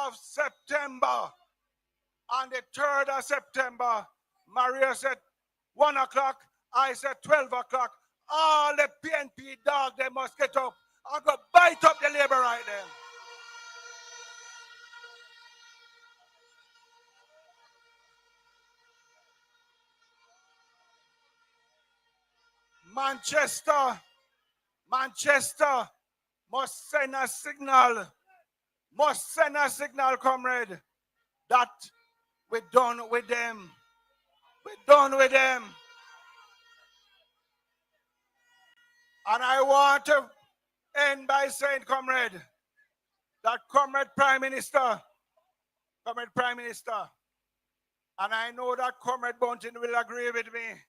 of September. On the 3rd of September, Maria said 1 o'clock, I said 12 o'clock. All the PNP dogs, they must get up and go bite up the labor right there. Manchester must send a signal, comrade, that we're done with them. We're done with them. And I want to end by saying, comrade, that Comrade Prime Minister, and I know that Comrade Bunting will agree with me,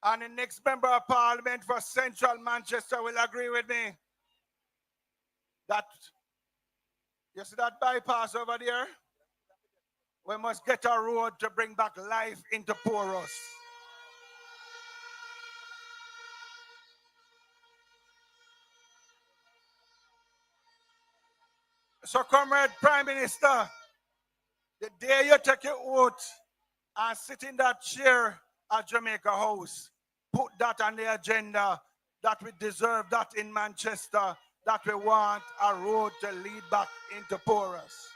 and the next member of parliament for Central Manchester will agree with me, that, you see that bypass over there? We must get a road to bring back life into Parish. So, Comrade Prime Minister, the day you take your oath and sit in that chair at Jamaica House, put that on the agenda, that we deserve that in Manchester, that we want a road to lead back into Parish.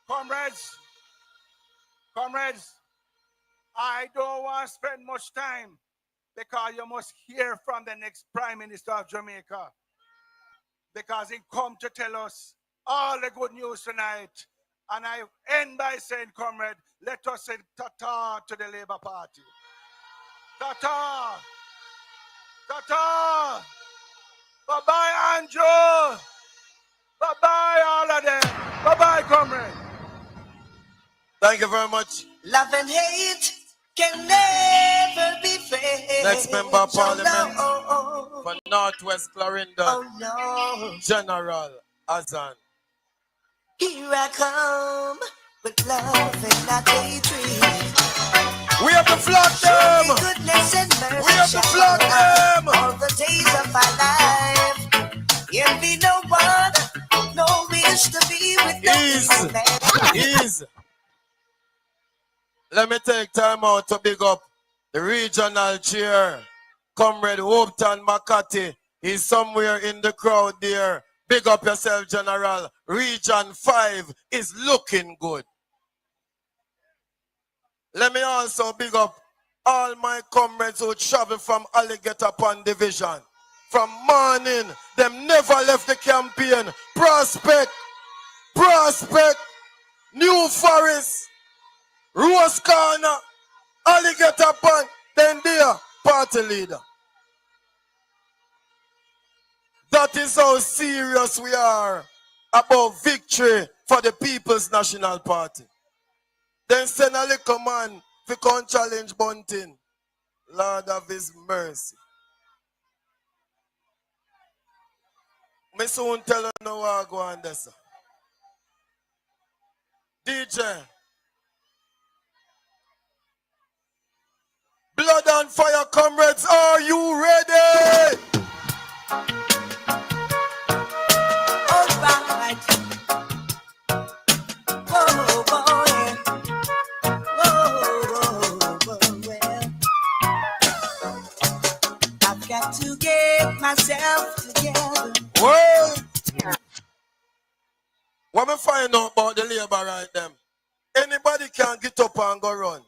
Comrades, I don't want to spend much time because you must hear from the next Prime Minister of Jamaica, because he come to tell us all the good news tonight. And I end by saying, comrade, let us say ta-ta to the Labour Party. Ta-ta. Ta-ta. Bye-bye, Andrew. Bye-bye, all of them. Bye-bye, comrade. Thank you very much. Love and hate can never be friends. Next member of parliament for Northwest Clarendon, General Azan. Here I come with love and not hatred. We have to flock them. Goodness and mercy. We have to flock them. All the days of my life. Envy no one, no wish to be with no man. Ease. Let me take time out to big up the regional chair, Comrade Hopeton Makati. He's somewhere in the crowd there. Big up yourself, General. Region 5 is looking good. Let me also big up all my comrades who travel from Alligator Pond Division. From morning, them never left the campaign. Prospect, New Forest, Rose Corner, Alligator Pond, then there, party leader. That is how serious we are about victory for the People's National Party. Then send a little man to come challenge Bunting. Lord of his mercy. Me soon tell you now what I go on this. DJ. Blood and fire, comrades, are you ready? All right. Whoa, boy. Whoa, well. I've got to get myself together. Well, what me find out about the labor right them? Anybody can get up and go run.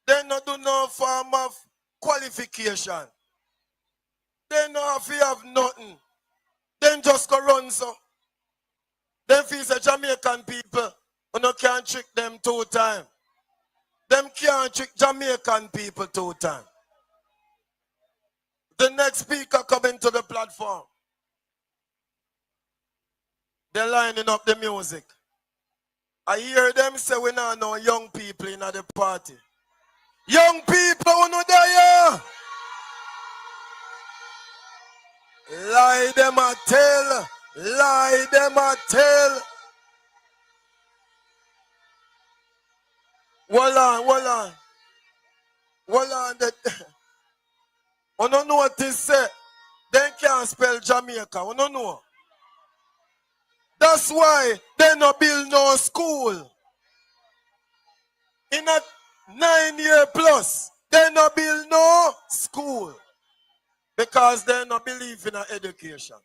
They not do no form of qualification. They not have nothing. Then just go run so. Them feel the Jamaican people, you no can't trick them 2 times. Them can't trick Jamaican people 2 times. The next speaker coming to the platform. They're lining up the music. I hear them say we now know young people in the party. Young people who know there. Lie them a tell. Lie them a tell. Hold on. I don't know what this say. They can't spell Jamaica. I don't know. That's why they no build no school. In a 9-year plus, they no build no school. Because they no believe in education.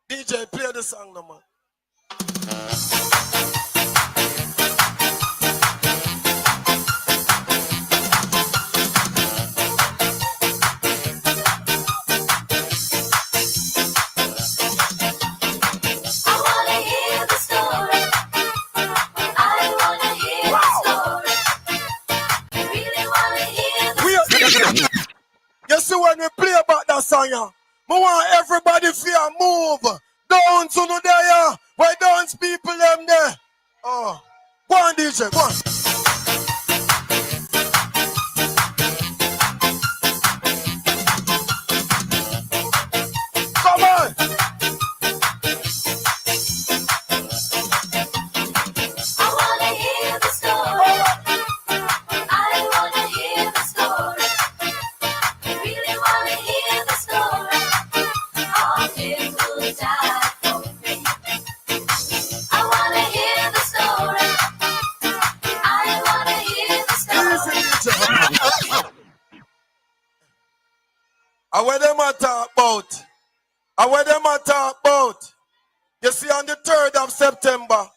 DJ, play the song no man. You see when we play about that song, yeah, I want everybody feel move down to the there, where dance people them there. Oh, go on DJ, go on. Come on. I wanna hear the story. I wanna hear the story. I really wanna hear the story. All people die for me. I wanna hear the story. I wanna hear the story. And what them a talk about? And what them a talk about? You see, on the 3rd of September,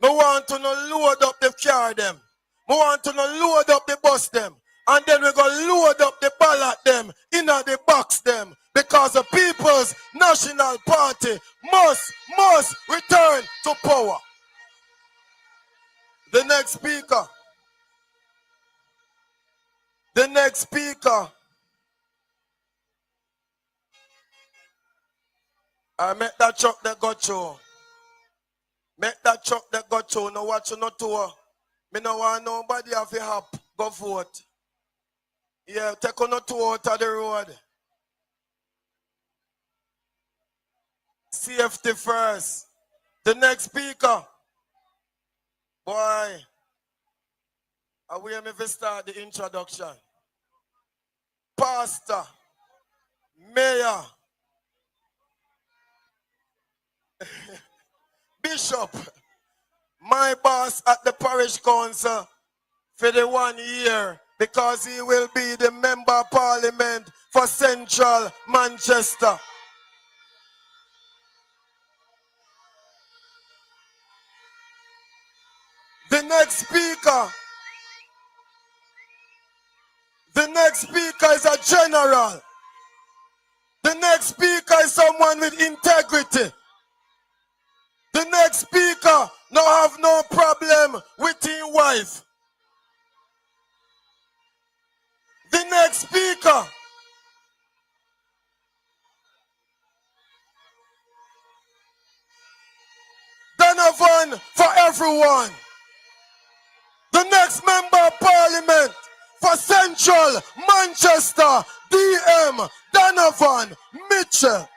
I want to load up the car them. I want to load up the bus them. And then we're going to load up the ballot them in the box them. Because the People's National Party must return to power. The next speaker. The next speaker. I make that truck that got through. Make that truck that got through. No watch you no tour. Me no want nobody have a hop. Go vote. Yeah, take on a tour out of the road. Safety first. The next speaker. Boy. I will me to start the introduction. Pastor. Mayor. Bishop, my boss at the Parish Council for the 1 year because he will be the Member of Parliament for Central Manchester. The next speaker is a general. The next speaker is someone with integrity. The next speaker no have no problem with his wife. The next speaker Donovan for everyone. The next Member of Parliament for Central Manchester, DM Donovan Mitchell.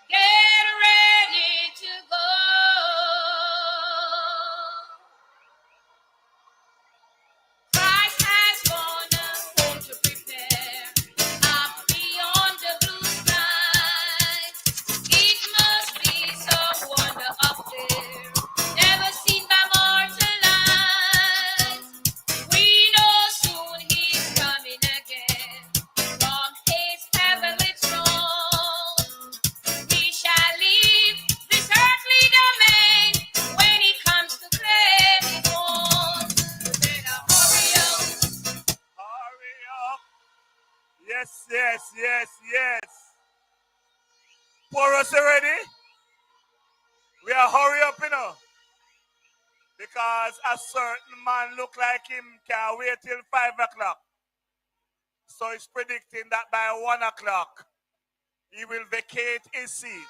Get ready to go. Christ has gone home to prepare up beyond the blue skies. It must be some wonder up there, never seen by mortal eyes. We know soon he's coming again from his heavenly throne. We shall leave this earthly domain when he comes to claim his own. So better hurry up. Hurry up. Yes. For us already? We are hurry up, you know. Because a certain man look like him can wait till 5 o'clock. So he's predicting that by 1 o'clock, he will vacate his seat.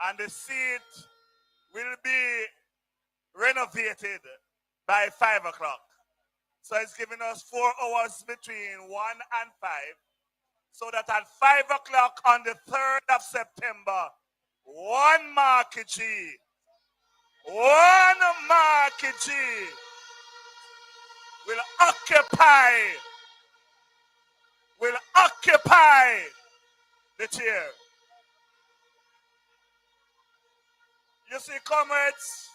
And the seat will be renovated by 5 o'clock. So it's giving us 4 hours between 1 and 5. So that at 5 o'clock on the 3rd of September, one Market G occupy the chair. You see, comrades,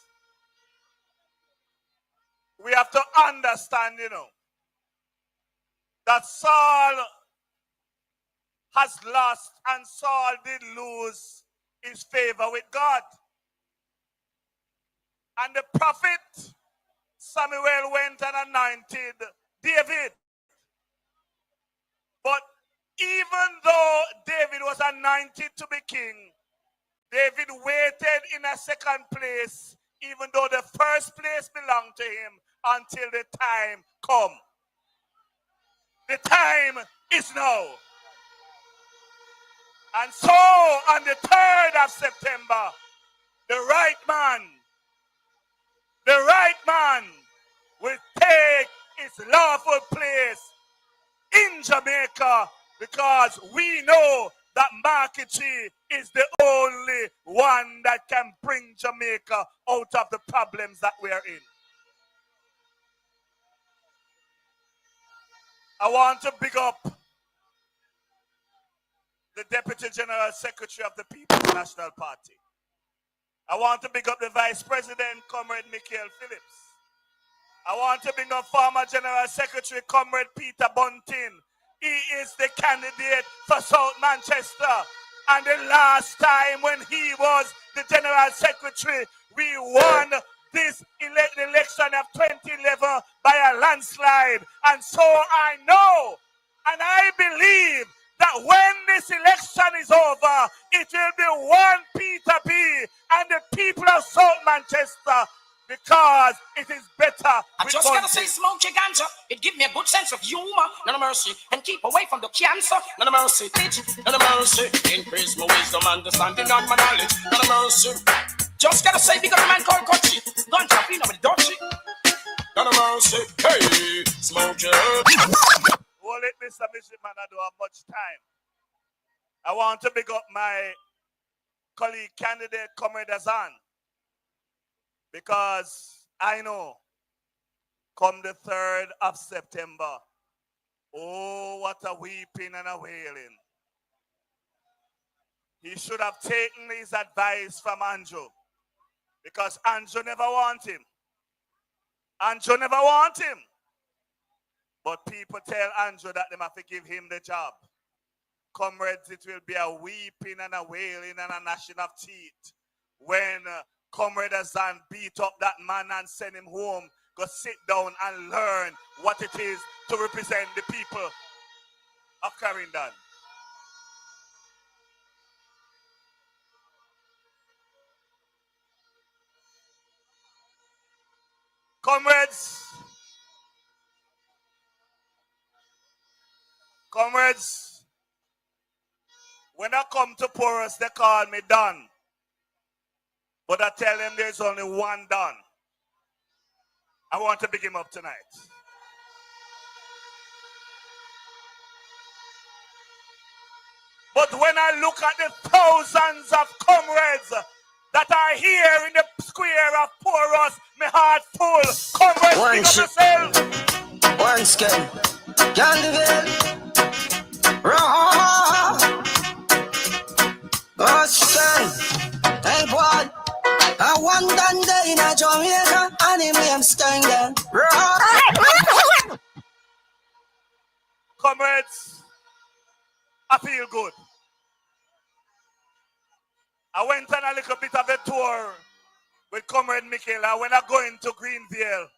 we have to understand, that Saul has lost and Saul did lose his favor with God. And the prophet Samuel went and anointed David. But even though David was anointed to be king, David waited in a second place, even though the first place belonged to him, until the time come. The time is now. And so on the 3rd of September, the right man will take its lawful place in Jamaica, because we know that Marky G is the only one that can bring Jamaica out of the problems that we are in. I want to big up the Deputy General Secretary of the People's National Party. I want to big up the Vice President, Comrade Michael Phillips. I want to bring up former General Secretary, Comrade Peter Bunting. He is the candidate for South Manchester. And the last time when he was the General Secretary, we won this election of 2011 by a landslide. And so I know and I believe that when this election is over, it will be one Peter B and the people of South Manchester, because it is better. I just gotta say, smoke your ganja. It give me a good sense of humor, none of mercy, and keep away from the cancer, none of mercy, none of mercy. Increase my wisdom, understanding, and my knowledge, none of mercy. Just gotta say, because a man called Kochi, ganja, you know, with Dutchy, none of mercy. Hey, smoke your. Well, it, Mr. Bishop, man, I don't have much time. I want to big up my colleague candidate, Comrade Azan, because I know come the 3rd of September, oh, what a weeping and a wailing. He should have taken his advice from Andrew, because Andrew never want him. Andrew never want him. But people tell Andrew that they have to give him the job. Comrades, it will be a weeping and a wailing and a gnashing of teeth when Comrade Azan beat up that man and send him home. Go sit down and learn what it is to represent the people of Clarendon. Comrades, when I come to Porus, they call me Don. But I tell them there's only one Don. I want to big him up tonight. But when I look at the thousands of comrades that are here in the square of Porus, my heart full. Comrades, pick up yourself. One skin. Can't live it. Raw. One skin. Hey, boy. I want that day in a Jamaica, and I'm staying there. Comrades, I feel good. I went on a little bit of a tour with Comrade Michaela. When I go into Greenville,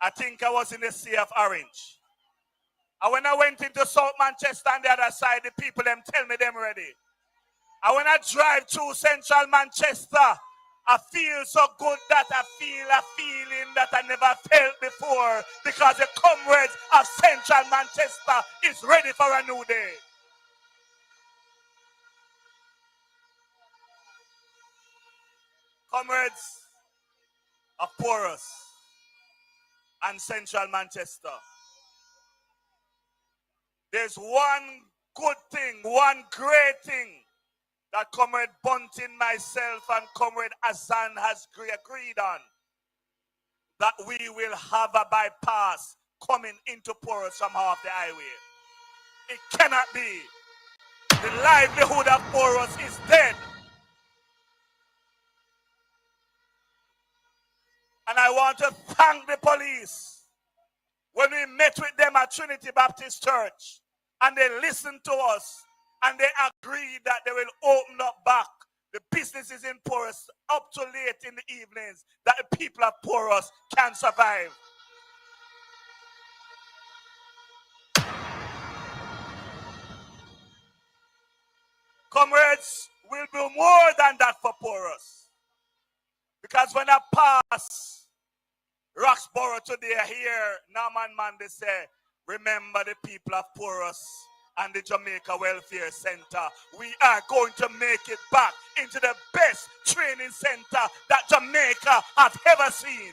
I think I was in the Sea of Orange. And when I went into South Manchester on the other side, the people them tell me them ready. And when I drive through Central Manchester, I feel so good that I feel a feeling that I never felt before, because the comrades of Central Manchester is ready for a new day. Comrades of Porus and Central Manchester, there's one good thing, one great thing that Comrade Bunting, myself, and Comrade Azan has agreed on, that we will have a bypass coming into Porus from off the highway. It cannot be. The livelihood of Porus is dead. And I want to thank the police. When we met with them at Trinity Baptist Church, and they listened to us, and they agreed that they will open up back the businesses in Porus up to late in the evenings, that the people of Porus can survive. Comrades, we'll do more than that for Porus. Because when I pass Roxborough today, here, Norman Man, they say, remember the people of Porus and the Jamaica Welfare Center. We are going to make it back into the best training center that Jamaica has ever seen.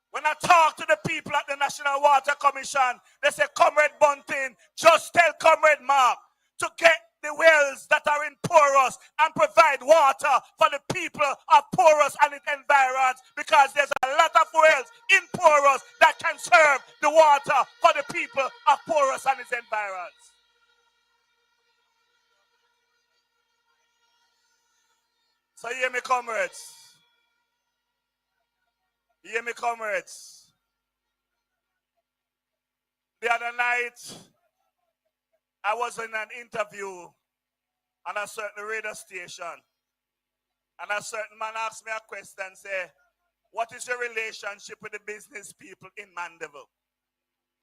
When I talk to the people at the National Water Commission, they say, Comrade Bunting, just tell Comrade Mark to get the wells that are in Porus and provide water for the people of Porus and its environs, because there's a lot of wells in Porus that can serve the water for the people of Porus and its environs. So hear me, comrades. Hear me, comrades. The other night, I was in an interview on a certain radio station, and a certain man asked me a question and said, what is your relationship with the business people in Mandeville?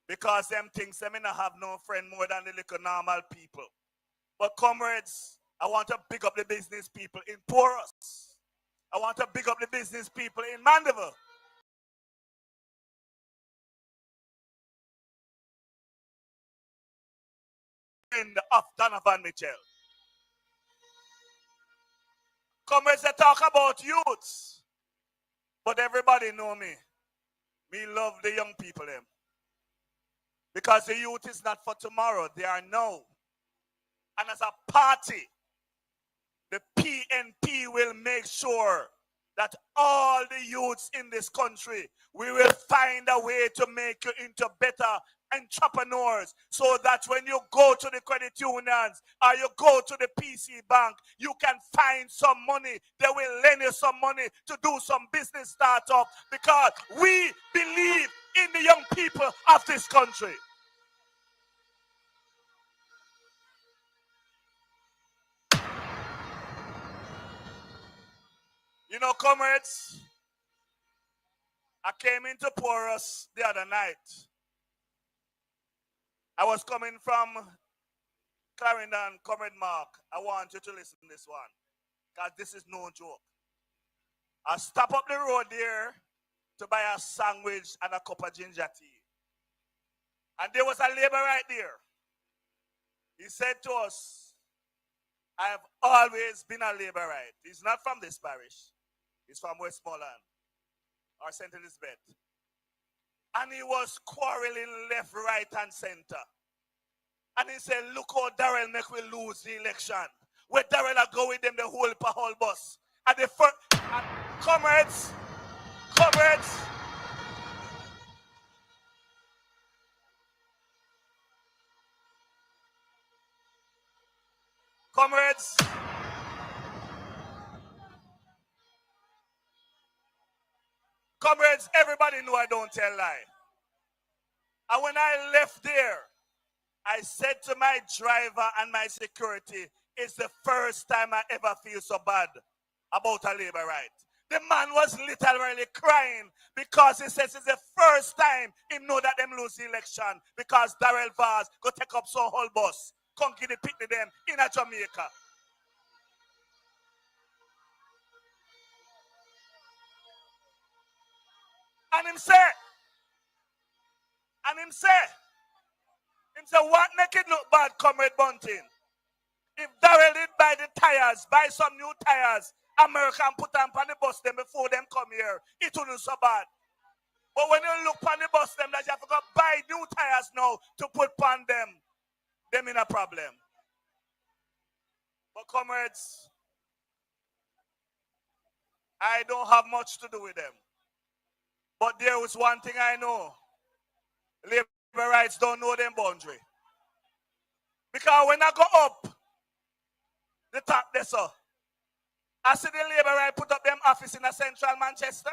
Because them things, they may not have no friend more than the little normal people. But comrades, I want to pick up the business people in Porus. I want to pick up the business people in Mandeville. Of Donovan Mitchell. Comrades, they talk about youths, but everybody know me. Me love the young people them. Because the youth is not for tomorrow, they are now. And as a party, the PNP will make sure that all the youths in this country, we will find a way to make you into better entrepreneurs, so that when you go to the credit unions or you go to the PC bank, you can find some money. They will lend you some money to do some business startup, because we believe in the young people of this country. You know, comrades, I came into Porus the other night. I was coming from Clarendon, Comrade Mark. I want you to listen to this one, because this is no joke. I stopped up the road there to buy a sandwich and a cup of ginger tea. And there was a labor right there. He said to us, I have always been a laborite. He's not from this parish. He's from Westmoreland or St. Elizabeth. And he was quarreling left, right, and center. And he said, look how Darrell make we lose the election. Where Darrell are go with them the whole bus. And the first, and comrades, everybody know I don't tell lie. And when I left there, I said to my driver and my security, it's the first time I ever feel so bad about a labor right. The man was literally crying, because he says it's the first time he know that them lose the election, because Darrell Vaz go take up some whole bus, come give the pick to them in a Jamaica. And him say, what make it look bad, Comrade Bunting? If Darrell did buy the tires, buy some new tires, American put them on the bus them before them come here, it wouldn't so bad. But when you look on the bus them, that you have to go buy new tires now to put on them in a problem. But comrades, I don't have much to do with them. But there was one thing I know. Labor rights don't know them boundary. Because when I go up the top there, so I see the labor right put up them office in a central Manchester.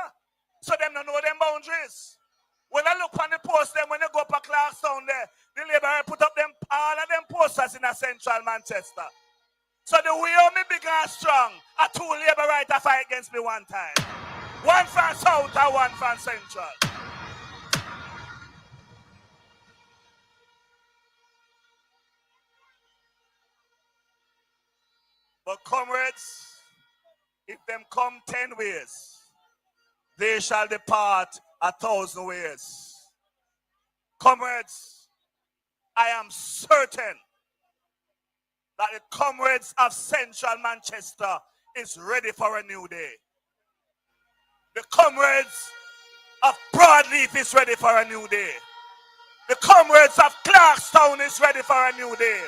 So them don't know them boundaries. When I look on the post them, when they go up a class down there, the labor right put up them all of them posters in a central Manchester. So the way of me big and strong, a two labor right to fight against me one time. One from south and one from central. But comrades, if them come 10 ways, they shall depart 1,000 ways. Comrades, I am certain that the comrades of Central Manchester is ready for a new day. The comrades of Broadleaf is ready for a new day. The comrades of Clarkstown is ready for a new day.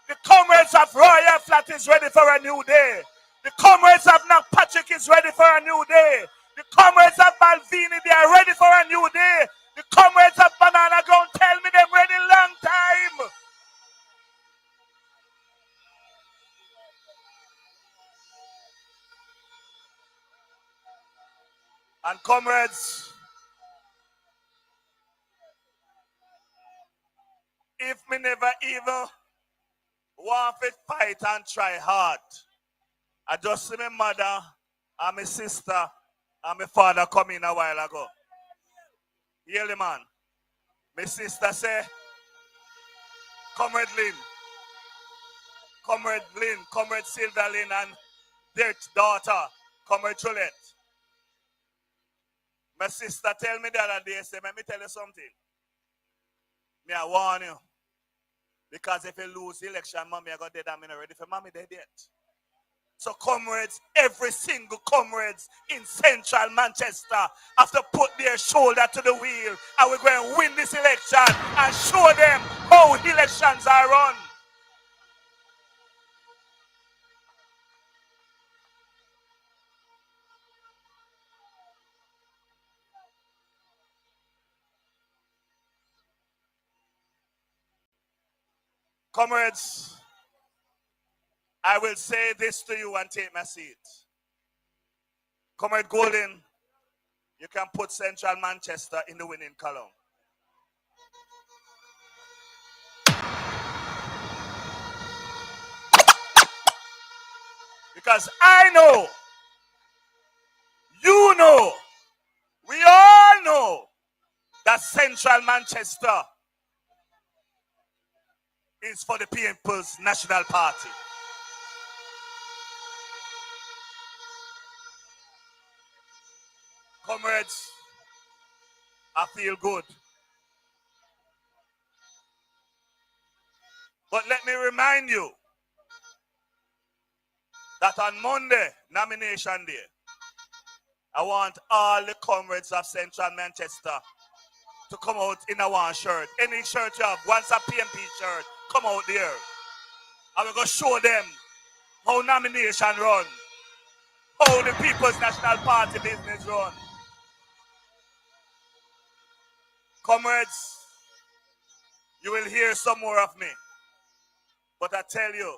The comrades of Royal Flat is ready for a new day. The comrades of Knockpatrick is ready for a new day. The comrades of Malvini, they are ready for a new day. The comrades of Banana Ground tell me they're ready long time. And comrades, if me never even want to fight and try hard, I just see my mother and my sister and my father come in a while ago. Hear the man. My sister say, Comrade Lynn, Comrade Sylvia Lynn and their daughter, Comrade Juliet. My sister tell me the other day, say, let me tell you something. Me I warn you. Because if you lose the election, mommy I got dead, I'm not ready for mommy dead yet. So comrades, every single comrades in central Manchester have to put their shoulder to the wheel and we're going to win this election and show them how elections are run. Comrades, I will say this to you and take my seat. Comrade Golden, you can put Central Manchester in the winning column. Because I know, you know, we all know that Central Manchester is for the People's National Party. Comrades, I feel good. But let me remind you that on Monday, nomination day, I want all the comrades of Central Manchester to come out in a one shirt. Any shirt you have, once a PMP shirt, come out there. And we're going to show them how nomination run, how the People's National Party business run. Comrades, you will hear some more of me. But I tell you,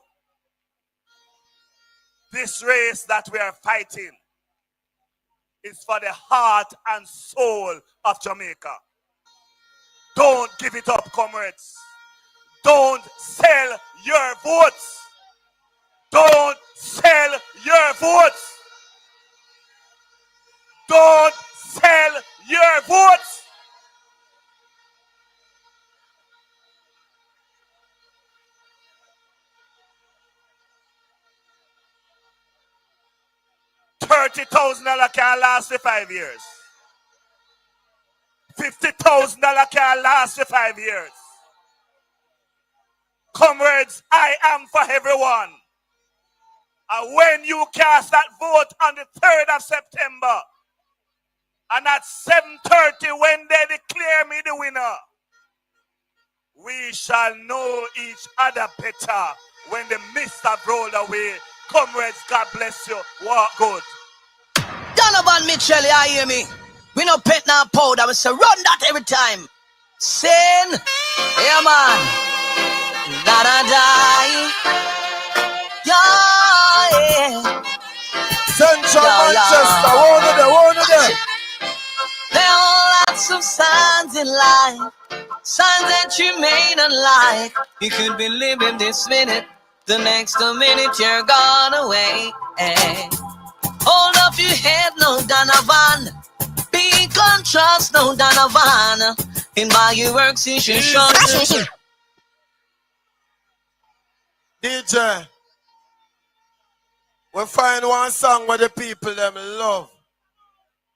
this race that we are fighting is for the heart and soul of Jamaica. Don't give it up, comrades. Don't sell your votes. Don't sell your votes. Don't sell your votes. $30,000 can last for 5 years. $50,000 can last for 5 years. Comrades, I am for everyone. And when you cast that vote on the 3rd of September, and at 7:30 when they declare me the winner, we shall know each other better when the mist have rolled away. Comrades, God bless you. Walk good. Donovan Mitchell, you hear me? We no pet now powder, we say run that every time. Sin, yeah man, da die, yeah. Central Manchester, one of them. There are lots of signs in life, signs that you may not like. You could be living this minute, the next minute you're gone away. Hey. Hold up your head, no Donovan. Be conscious, no Donovan. In by your works, you should show. DJ, we find one song where the people them love.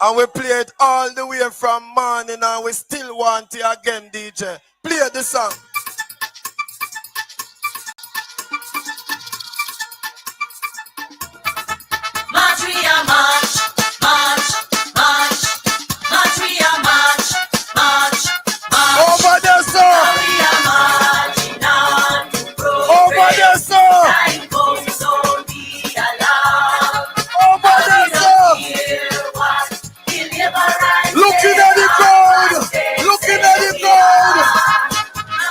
And we play it all the way from morning and we still want it again, DJ. Play the song. March, we are march, march, march, march, we are march, march, march. Over there, sir. We are marching on to progress. Over there, sir. Time goes, so be alarmed. Over there, sir. Hear what deliverance Looking at the crowd. Looking at the crowd.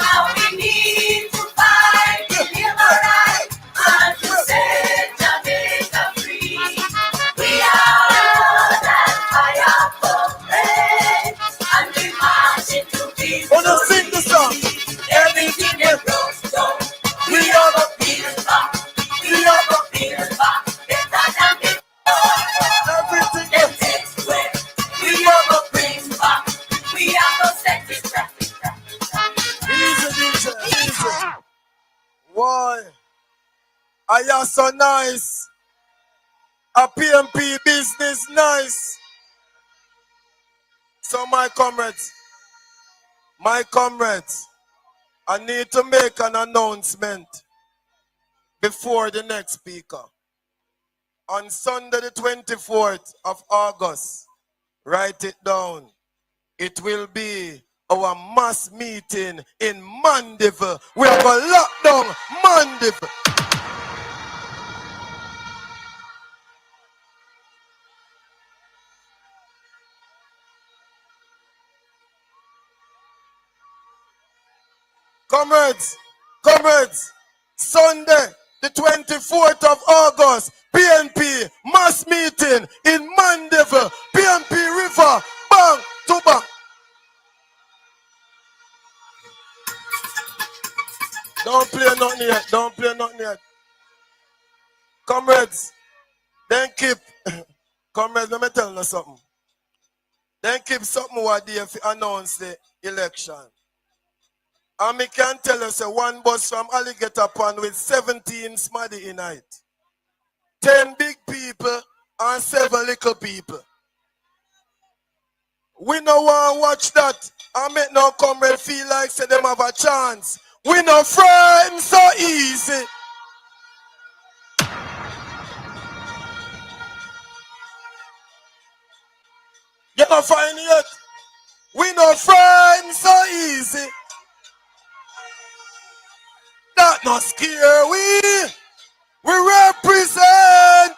Now we need to fight deliverance and to set Jamaica free. We are that fire for praise, and we march into peace. Wanna sing the song? Everything that broke down, we are the build back. We are the build back. Better than before. Everything Them takes away. We are the bring back. We are the set it back. easy, DJ, easy. Why? I am so nice. A PMP business nice. So my comrades, I need to make an announcement before the next speaker. On Sunday the 24th of August, write it down. It will be our mass meeting in Mandeville. We have a lockdown Mandeville. Comrades, Sunday, the 24th of August, PNP mass meeting in Mandeville, PNP River, bang to bang. Don't play nothing yet. Comrades, then keep, comrades, let me tell you something. Then keep something what they announce the election. And me can tell us one bus from Alligator Pond with 17 smaddy in it. 10 big people and 7 little people. We no want to watch that and make no comrade feel like say them have a chance. We no frightened so easy. You not find it yet? We no frightened so easy. That not scare we. We represent.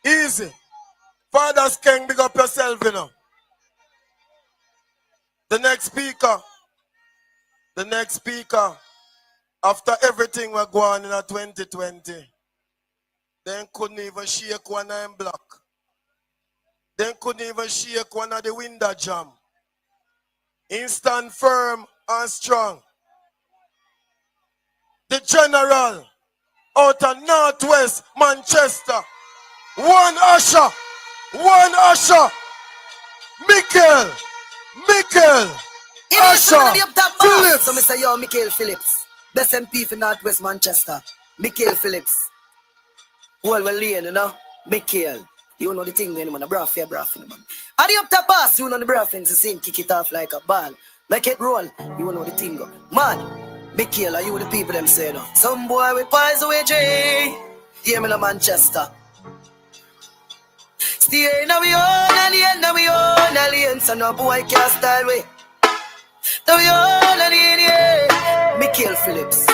Easy. Fathers can big up yourself, you know. The next speaker, after everything we're going in 2020, then couldn't even shake one nine block. Then couldn't even shake one of the window jam. Stand firm and strong. The general out of Northwest Manchester. One usher. Michael. Usher. Phillips. So Mr. Yo, Michael Phillips. Best MP for Northwest Manchester. Michael Phillips. Well, lane, you know. Michael. You know the thing, man. A braff, man. And the up top pass, you know the braff, to see him kick it off like a ball. Make it roll, you know the thing. Man, Michael, are you the people them say no? Some boy with pies away, Jay. Hear me in Manchester. Stay now we own alien, so no boy can't style way. Now we own alien, yeah. Michael Phillips.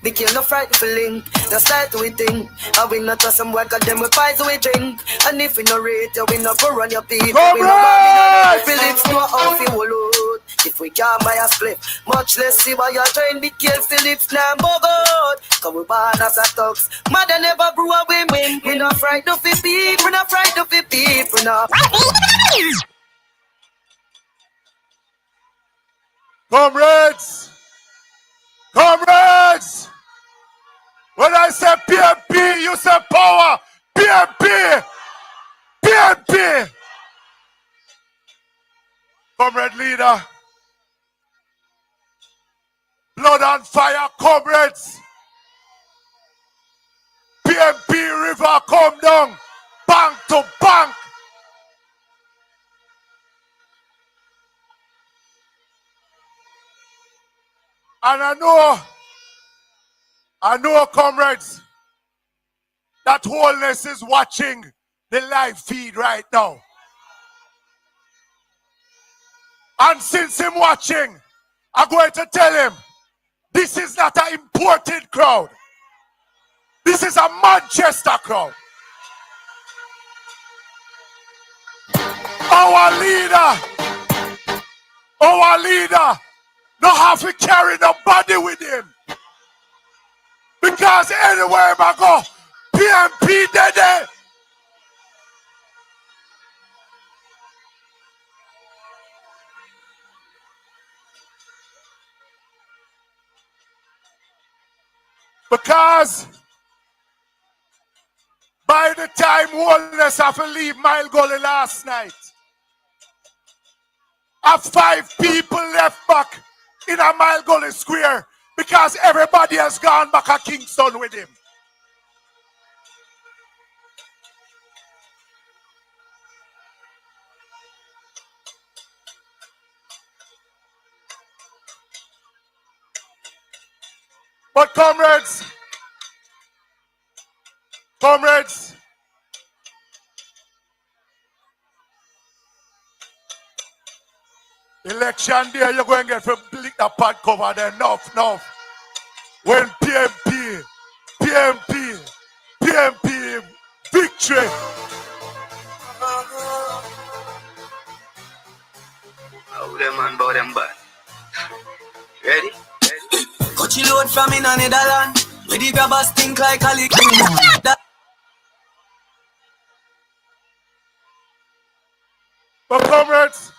Big kill no frightened for link. No style to we think. And we not trust some work and them we pies we drink. And if we no rate you, we no go run your people. We no go in Phillips no how fi hold out. If we can't buy a split, much less see why you're trying. Big kill Phillips now bogot. Cause we born as a thugs. Mother never grew up with women. We not frightened of the people. We not frightened of the people now. Comrades! Comrades! When I say PMP, you say power! PMP! PMP! Comrade leader, blood and fire, comrades! PMP river come down, bank to bank! And I know, comrades, that Wholeness is watching the live feed right now. And since him watching, I'm going to tell him, this is not an imported crowd. This is a Manchester crowd. Our leader, don't have to carry nobody with him. Because anywhere I go, PMP dead. Because by the time Wholeness have to leave Mile Gully last night, I have 5 people left back in a Mile Gully Square because everybody has gone back to Kingston with him. But comrades, election day, you're going to get from the pad cover there. Enough. When PMP, victory. How them man bow them bad? Ready? Coachy load from in a Netherland. Where the grabbers think like a lick. But comrades,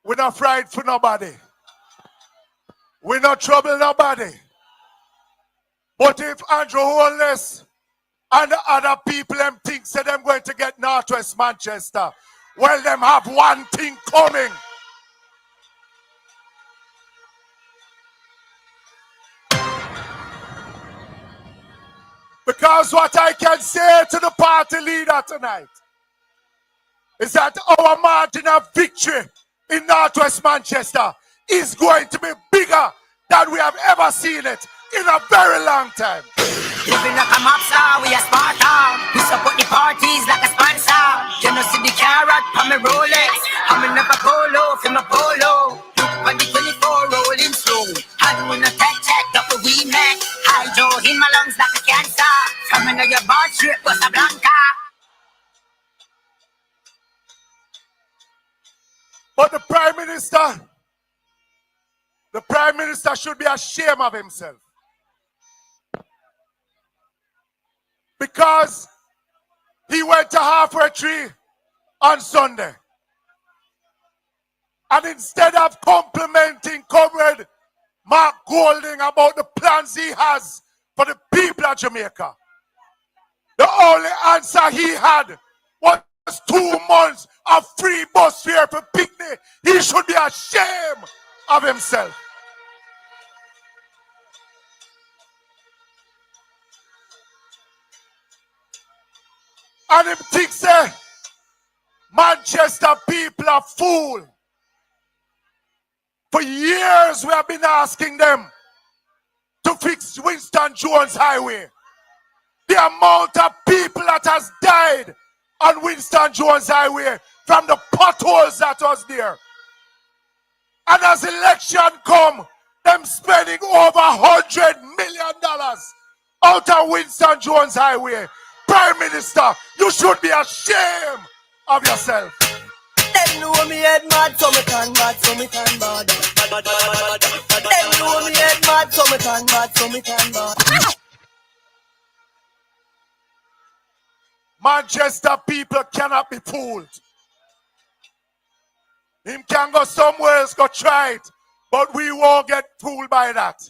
we're not frightened for nobody. We're not trouble nobody. But if Andrew Holness and the other people them think say them going to get Northwest Manchester, well, them have one thing coming. Because what I can say to the party leader tonight is that our margin of victory in Northwest Manchester is going to be bigger than we have ever seen it in a very long time. Living like a mobster, we a Sparta. We support the parties like a sponsor. You know see the carrot from me Rolex. I'm in never polo from a polo. Look for the 24 rolling slow. And when I check up a wee neck. Hydro in my lungs like a cancer. From in your bar strip was a blanca. But the Prime Minister should be ashamed of himself. Because he went to Halfway Tree on Sunday. And instead of complimenting Comrade Mark Golding about the plans he has for the people of Jamaica, the only answer he had was 2 months of free bus fare for picnic. He should be ashamed of himself. And him thinks that Manchester people are fool. For years we have been asking them to fix Winston Jones Highway. The amount of people that has died on Winston Jones Highway from the potholes that was there. And as election come, them spending over $100 million out of Winston Jones Highway. Prime Minister, you should be ashamed of yourself. Them know me head mad, so me can mad, so me can mad. Them know me head mad, so me can mad, so me can mad. Manchester people cannot be fooled. Him can go somewhere else, go try it. But we won't get fooled by that.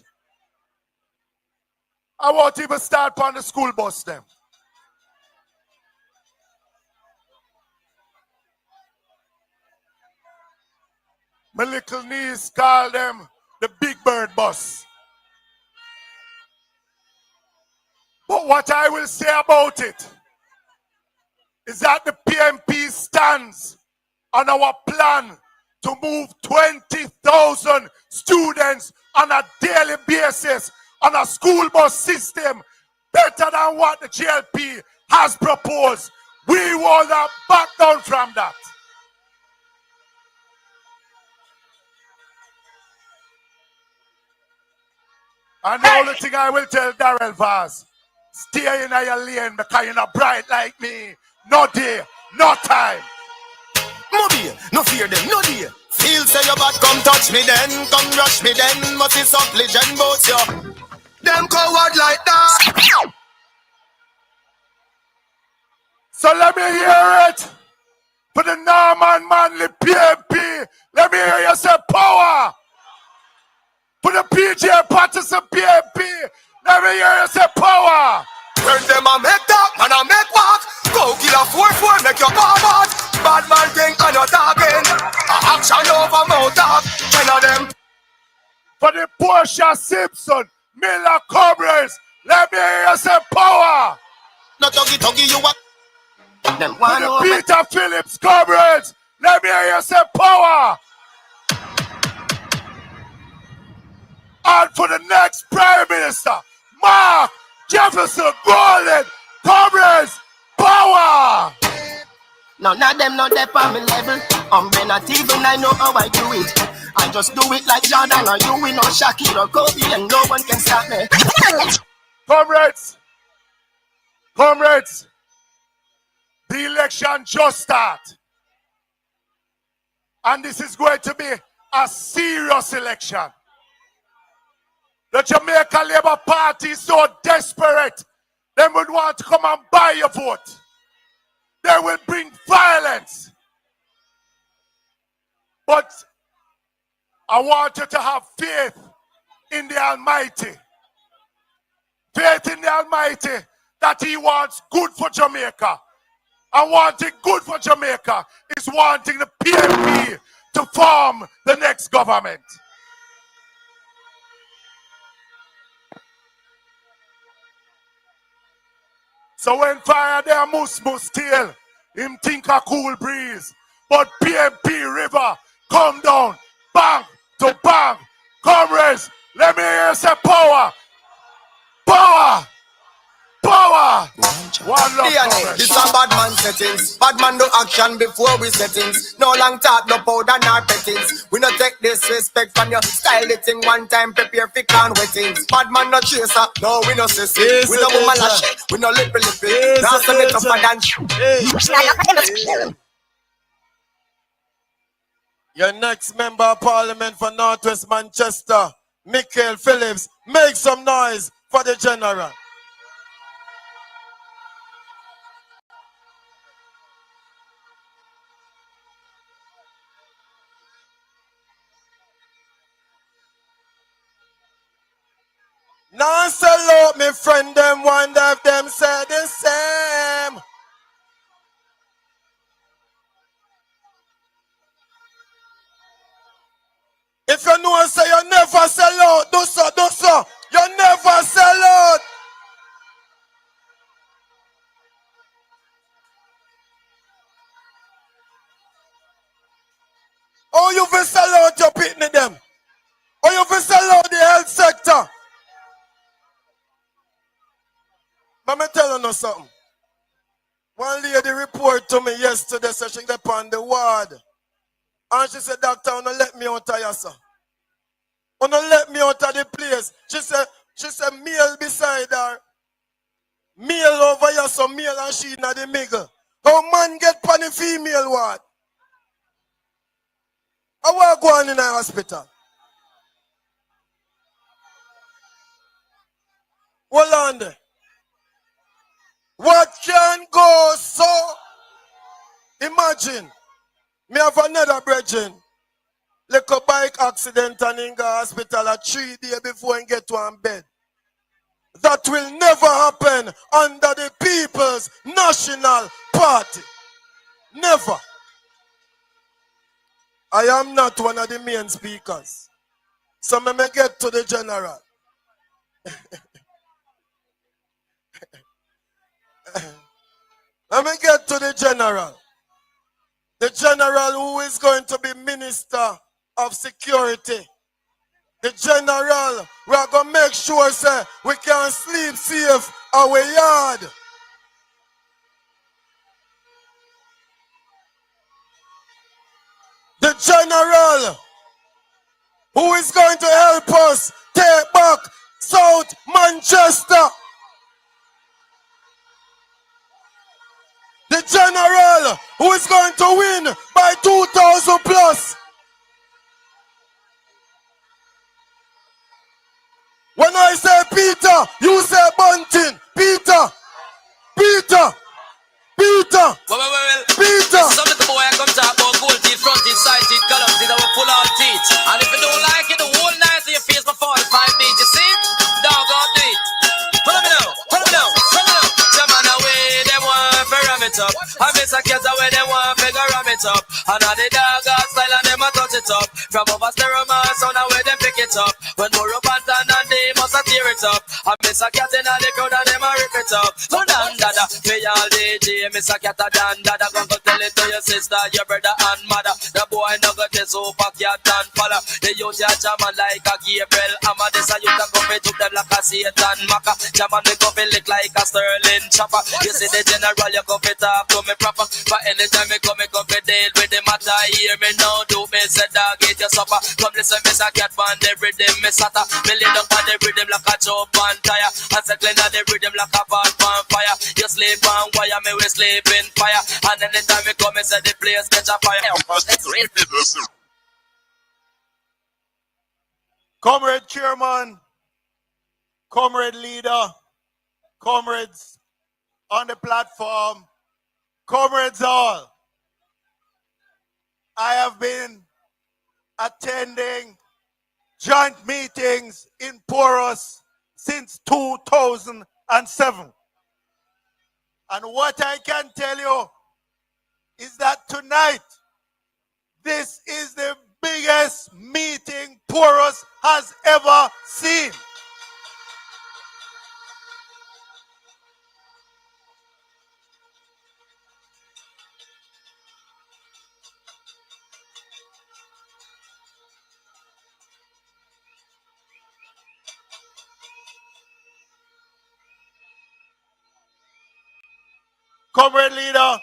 I won't even start on the school bus them. My little niece call them the Big Bird bus. But what I will say about it is that the PMP stands on our plan to move 20,000 students on a daily basis on a school bus system better than what the GLP has proposed. We will not back down from that. And the only thing I will tell Darrell Vaz, stay in your lane because you're not bright like me. No day, no time. Mobile, no fear them, no day. Feel say your bad, come touch me then, come rush me then. Must is up legend boats yo. Them coward like that. So let me hear it for the Norman Manley PMP. Let me hear you say power. For the PJ Patterson PMP. Let me hear you say power. When them a make talk, man a make walk. Go kill a 4-4, make your power. Bad man thing and you're talking. Action over mouth talk. 10 of them. For the Portia Simpson, Miller Cobras, let me hear you say power. No tuggy you what? Them For one the over. Peter Phillips Cobras, let me hear you say power. And for the next Prime Minister, Mark Jefferson Golden Cobras, power. None of them not there on me level. When not even I know how I do it. I just do it like Jordan or you, we know Shaquille or Kobe, and no one can stop me. Comrades, the election just started. And this is going to be a serious election. The Jamaica Labour Party is so desperate, they would want to come and buy your vote. They will bring violence. But I want you to have faith in the Almighty. Faith in the Almighty that He wants good for Jamaica. And wanting good for Jamaica is wanting the PMP to form the next government. So when fire there must tail, him think a cool breeze. But PMP River, come down, bang to bang. Comrades, let me hear you say power. Power. Power. One love, comrades. This a bad man settings. Bad man do action before we settings. No long talk, no powder, nor pettings. We no take disrespect from your style the thing one time, prepare for can wettings. Bad man no chaser, no we no sissy. We no woman lash, we no lippy. Now some it tougher than Your next member of parliament for Northwest Manchester, Michael Phillips, make some noise for the general. Now salute me friend, them one of them say the same. If you know say you never sell out, do so. You never sell out. Oh, you will sell out your pitney them. Oh, you will sell out the health sector. Let me tell you something. One lady reported to me yesterday, so she upon the ward. And she said, doctor, don't let me out of here, sir. Don't let me out of the place. She said, male beside her. Male over here, so male and she in the middle. How man get pan the female ward? I want to go on in the hospital. Hold on there. What can go so? Imagine, me have another brethren. Like a bike accident and in the hospital at 3 days before he get to one bed. That will never happen under the People's National Party. Never. I am not one of the main speakers. So me get to the general. Let me get to the general. The general who is going to be Minister of Security. The general, we are going to make sure say, we can sleep safe our yard. The general who is going to help us take back South Manchester. The general who is going to win by 2,000 plus. When I say Peter, you say Bunting. Peter. Peter. Peter. Peter. Some little boy I come talk about gold teeth, front teeth, side teeth, column teeth, I will pull out teeth. And if you don't like it, the whole night to your face for 45 beats, you see? Dog on teeth. Pull me down, pull me down, pull me down. Jaman away, they want to ram it up. I miss a cat away, they want to ram it up. And all the dog out style and them a touch it up. From over stereo sound away, them pick it up. When more robot and they must tear it up. I miss a cat in the crowd and them a rip it up. So dan dada, me all DJ, miss a cat a dan dada. Come to tell it to your sister, your brother and mother. The boy no got this super cat and fella. They use your jaman like a Gabriel. Amma this a you can come to them like a Satan Maka. Jaman me go lick like a Sterling chopper. You see the general, you come to talk to me proper. But anytime me come to deal with the matter. Hear me now, do me say dog eat your supper. Come listen, miss a cat band, the rhythm me sata. Me lay down on the rhythm like a chop on tire. And circling on the rhythm like a ball on fire. You sleep on wire, me we sleep in fire. And anytime me come, me say the place catch a fire. Comrade Chairman, Comrade Leader, comrades on the platform, comrades all. I have been attending joint meetings in Porus since 2007. And what I can tell you is that tonight, this is the biggest meeting Porus has ever seen. Comrade Leader,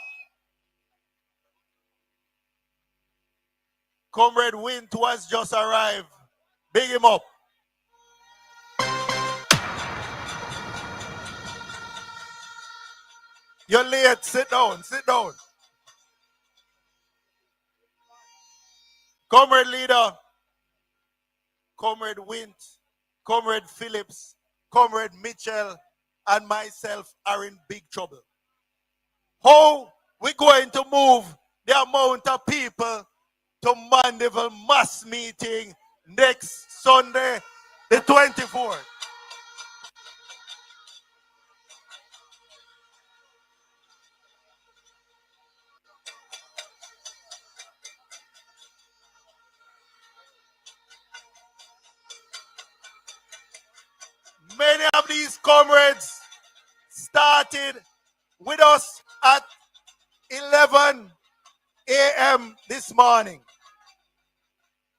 Comrade Wint was just arrived. Big him up. You're late. Sit down. Sit down. Comrade Leader, Comrade Wint, Comrade Phillips, Comrade Mitchell, and myself are in big trouble. How we going to move the amount of people to Mandeville mass meeting next Sunday, the 24th? Many of these comrades started with us at 11 a.m. this morning.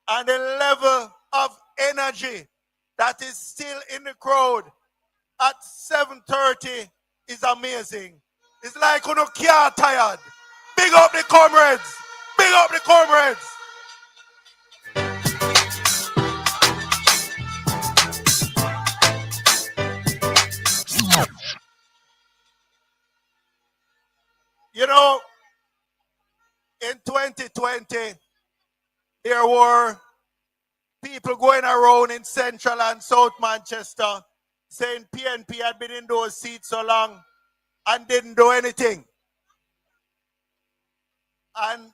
And the level of energy that is still in the crowd at 7:30 is amazing. It's like you can't tired. Big up the comrades. Big up the comrades. 2020, there were people going around in Central and South Manchester saying PNP had been in those seats so long and didn't do anything. And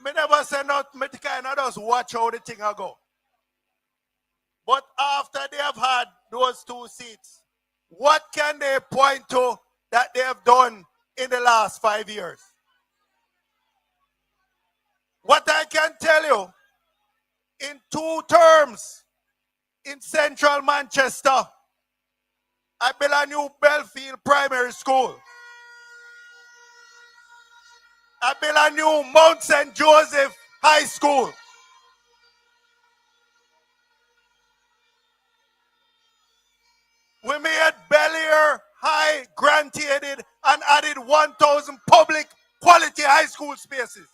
me never say nothing, me kind of just watch how the thing go. But after they have had those 2 seats, what can they point to that they have done in the last 5 years? What I can tell you, in 2 terms in Central Manchester, I built a new Belfield Primary School. I built a new Mount St. Joseph High School. We made Bel-Air High grant-aided and added 1,000 public quality high school spaces.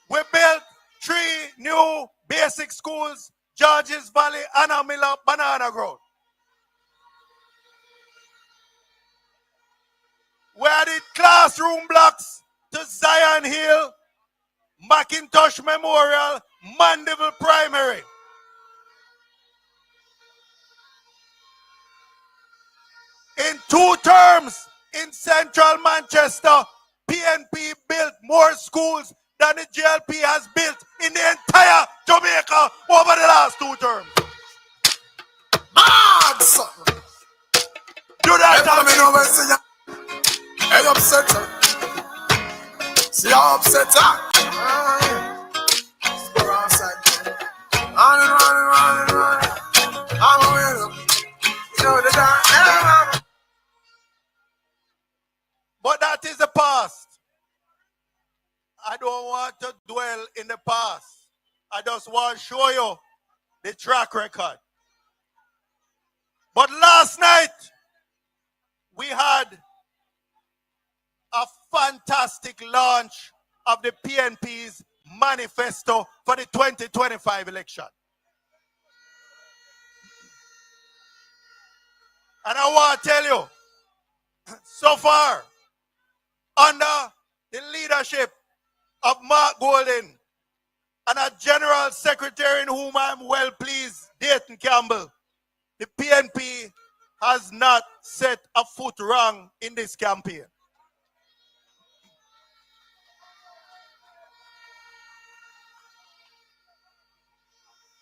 We built 3 new basic schools, Georges Valley, Anna Miller, Banana Grove. We added classroom blocks to Zion Hill, Macintosh Memorial, Mandeville Primary. In 2 terms in Central Manchester, PNP built more schools than the GLP has built in the entire Jamaica over the last 2 terms. Mad son. Do that, Hey, upset her. See how upset her? Go outside. Running. I'm a winner. You know the guy. But that is the past. I don't want to dwell in the past. I just want to show you the track record. But last night, we had a fantastic launch of the PNP's Manifesto for the 2025 election. And I want to tell you, so far, under the leadership of Mark Golden and a General Secretary in whom I'm well pleased, Dayton Campbell, the PNP has not set a foot wrong in this campaign.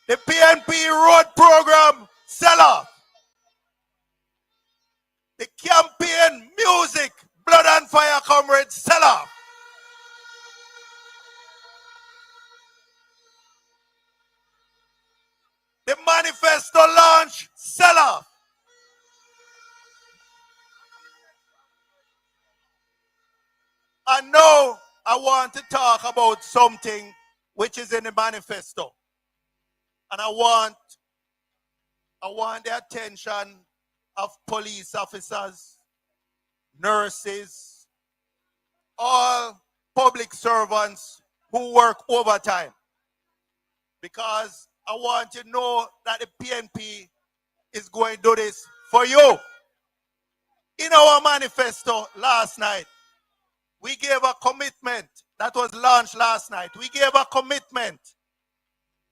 The PNP road program sell off. The campaign music, blood and fire comrades sell off. The manifesto launch sell off. And now I want to talk about something which is in the manifesto. And I want the attention of police officers, nurses, all public servants who work overtime. Because I want you to know that the PNP is going to do this for you. In our manifesto last night, we gave a commitment that was launched last night. We gave a commitment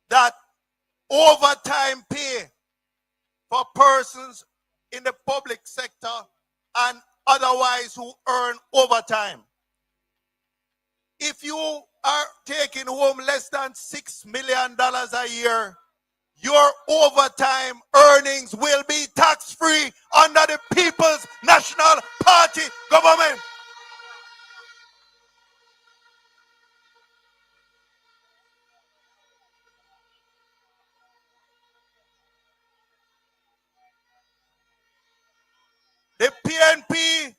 that overtime pay for persons in the public sector and otherwise who earn overtime. If you are taking home less than $6 million a year, your overtime earnings will be tax-free under the People's National Party government. The PNP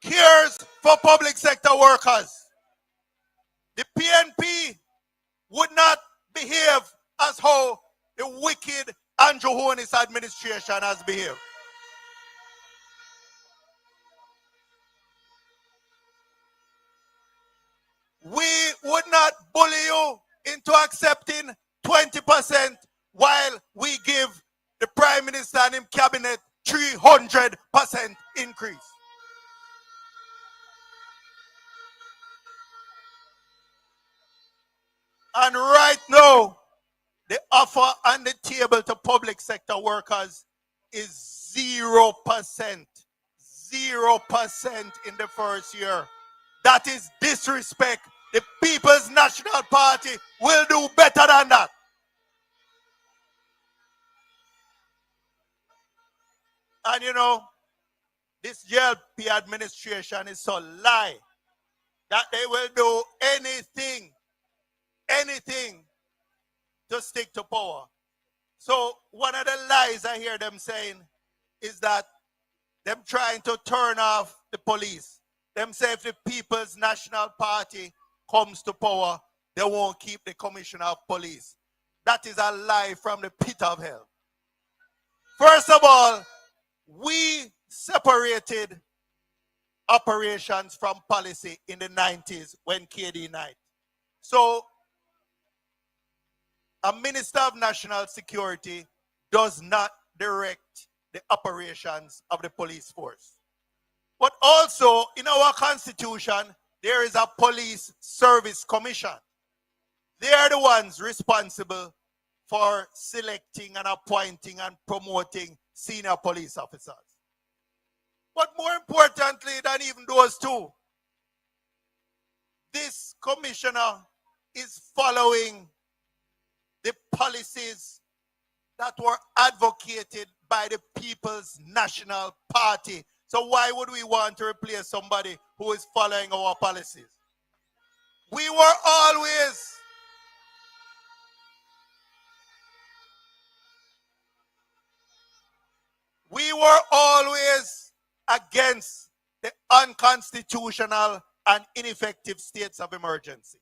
cares for public sector workers. The PNP would not behave as how the wicked Andrew Hornis administration has behaved. We would not bully you into accepting 20% while we give the Prime Minister and his cabinet 300% increase. And right now, the offer on the table to public sector workers is 0%. 0% in the first year. That is disrespect. The People's National Party will do better than that. And you know, this JLP administration is so lie that they will do anything to stick to power. So one of the lies I hear them saying is that them trying to turn off the police. Them say if the People's National Party comes to power, they won't keep the commissioner of police. That is a lie from the pit of hell. First of all, we separated operations from policy in the 90s when KD night. So a minister of national security does not direct the operations of the police force. But also in our constitution, there is a police service commission. They are the ones responsible for selecting and appointing and promoting senior police officers. But more importantly than even those two, this commissioner is following the policies that were advocated by the People's National Party. So why would we want to replace somebody who is following our policies? We were always against the unconstitutional and ineffective states of emergency.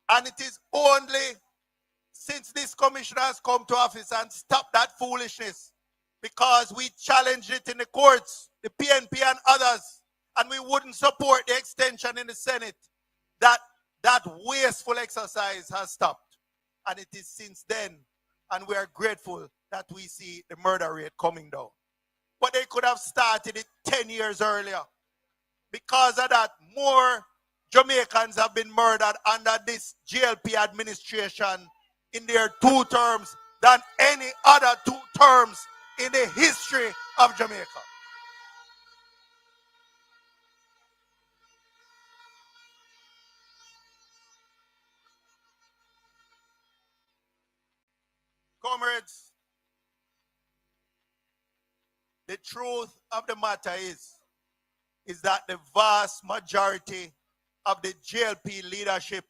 And it is only since this commissioner has come to office and stopped that foolishness, because we challenged it in the courts, the PNP and others, and we wouldn't support the extension in the Senate, that wasteful exercise has stopped. And it is since then, and we are grateful that we see the murder rate coming down. But they could have started it 10 years earlier. Because of that, more Jamaicans have been murdered under this JLP administration in their 2 terms than any other 2 terms in the history of Jamaica. Comrades, the truth of the matter is that the vast majority of the JLP leadership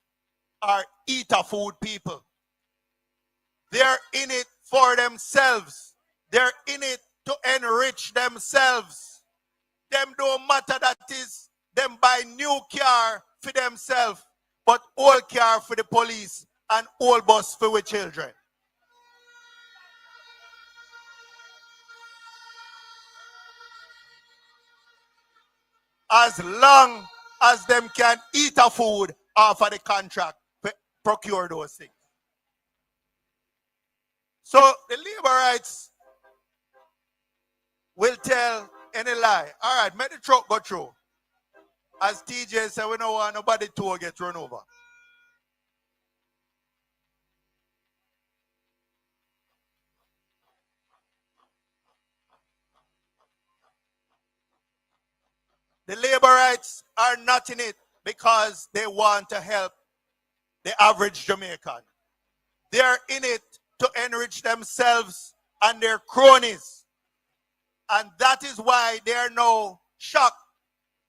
are eater food people. They're in it for themselves. They're in it to enrich themselves. Them don't matter that is them buy new car for themselves, but old car for the police and old bus for the children. As long as them can eat a food off of the contract, procure those things. So the labor rights will tell any lie. All right, make the truck go through. As TJ said, we don't want nobody to get run over. The labor rights are not in it because they want to help the average Jamaican. They are in it to enrich themselves and their cronies. And that is why they are now shocked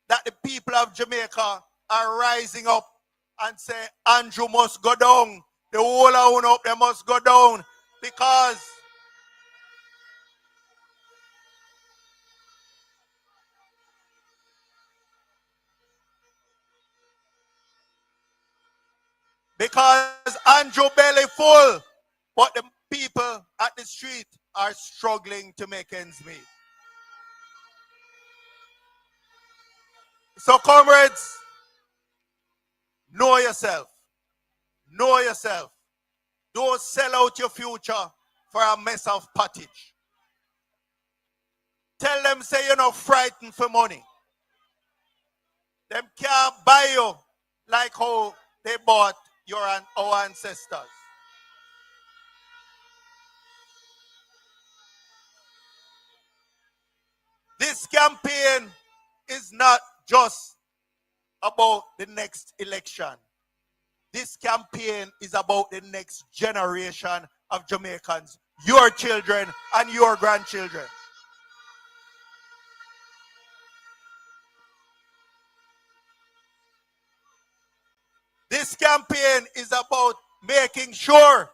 that the people of Jamaica are rising up and say, Andrew must go down. The whole of up, they must go down. Because Andrew belly full, but the people at the street are struggling to make ends meet. So comrades, know yourself. Know yourself. Don't sell out your future for a mess of pottage. Tell them, say you're not frightened for money. Them can't buy you like how they bought our ancestors. This campaign is not just about the next election. This campaign is about the next generation of Jamaicans, your children and your grandchildren. This campaign is about making sure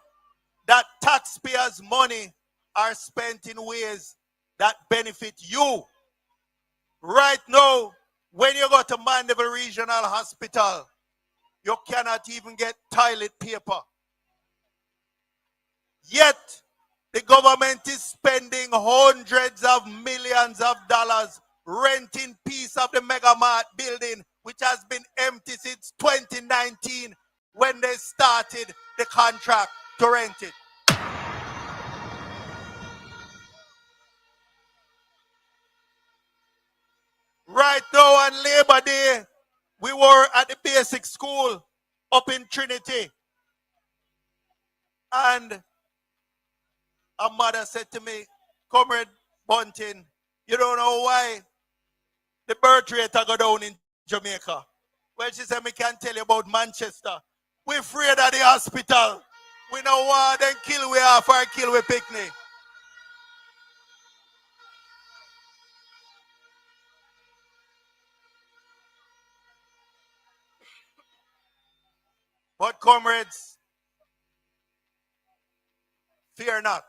that taxpayers' money are spent in ways that benefit you. Right now, when you go to Mandeville Regional Hospital, you cannot even get toilet paper. Yet, the government is spending hundreds of millions of dollars renting piece of the Mega Mart building, which has been empty since 2019 when they started the contract to rent it. Right now on Labor Day, we were at the basic school up in Trinity. And a mother said to me, Comrade Bunting, you don't know why the birth rate go down in Jamaica. Well, she said, me can't tell you about Manchester. We're afraid of the hospital. We know why then kill we off or kill we picnic. But comrades, fear not,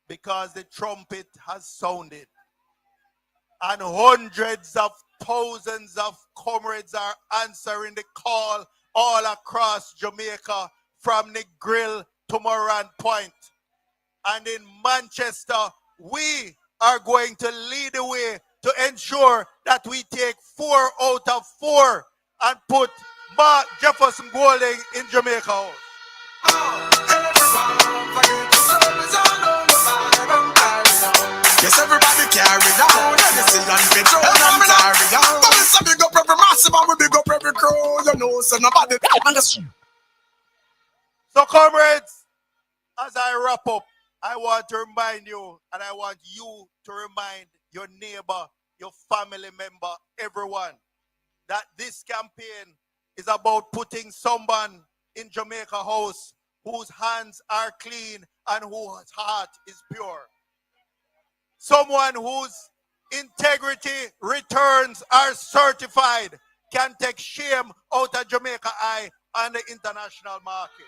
because the trumpet has sounded, and hundreds of thousands of comrades are answering the call all across Jamaica, from the Grill to Moran Point. And in Manchester, we are going to lead the way to ensure that we take 4 out of 4 and put Mark Jefferson Golding in Jamaica House. Yes, everybody carry on. Anything and petrol and carry on. But it's a big up every massive and we big up every crew. You know, so nobody. So, comrades, as I wrap up, I want to remind you, and I want you to remind your neighbor, your family member, everyone, that this campaign is about putting someone in Jamaica House whose hands are clean and whose heart is pure. Someone whose integrity returns are certified can take shame out of Jamaica eye and the international market.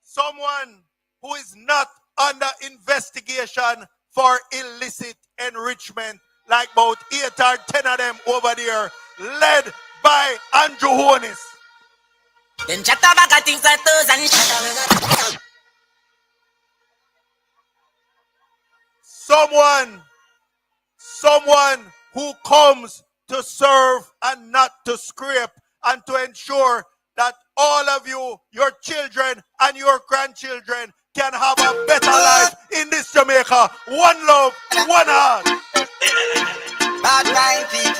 Someone who is not under investigation for illicit enrichment, like about 8 or 10 of them over there, led by Andrew Honis. Then Chattabaka thinks that those and someone who comes to serve and not to scrape, and to ensure that all of you, your children and your grandchildren, can have a better life in this Jamaica. One love, one heart. Bad mind people.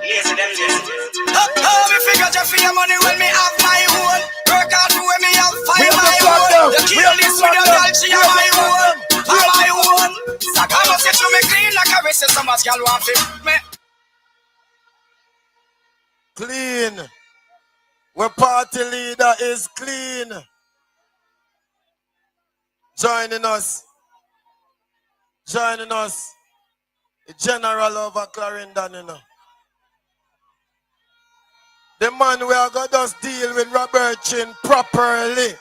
Listen. Me figure just for your money when me have my own. Work hard for when me have find my own. You kill this with your girl, she have my own. My own. Saka must get to me clean like a racist. Some as girl want to me. Clean. Where party leader is clean. Joining us, the General over Clarendon, you know. The man we are going to just deal with Robert Chin properly.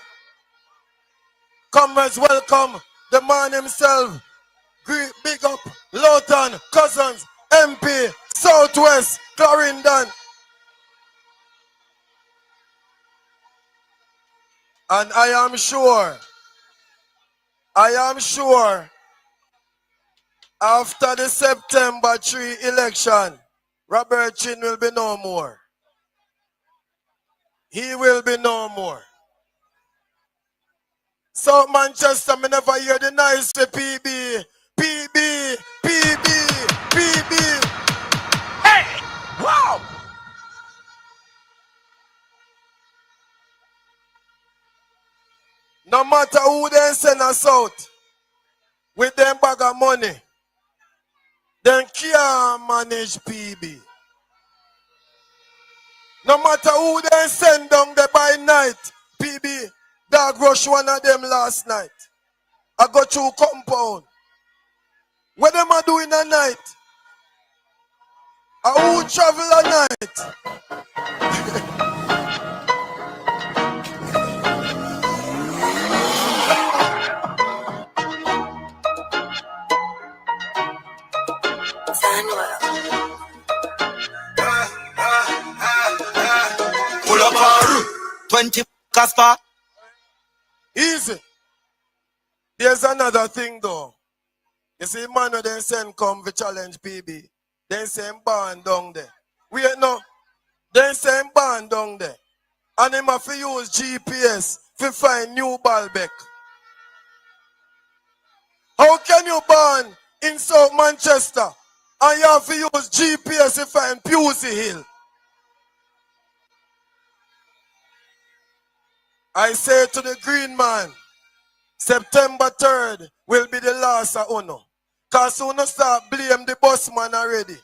Comrades, welcome the man himself. Big up Lawton, Cousins, MP, Southwest, Clarendon. And I am sure, after the September 3 election, Robert Chin will be no more. He will be no more. South Manchester, me never hear the nice for PB. No matter who they send us out with them bag of money, then can't manage PB. No matter who they send down there by night, PB, dog rush one of them last night. I go through compound. What them are doing at night? I who travel at night? Pull up our 20 Casper. Easy. There's another thing though. You see, man, they send come to challenge PB. They send band down there. Wait, no. They send band down there. And him have to use GPS to find new Baalbek. How can you ban in South Manchester and you have to use GPS to find Pusey Hill? I say to the green man, September 3rd will be the last of Uno. Because Uno start blame the boss man already.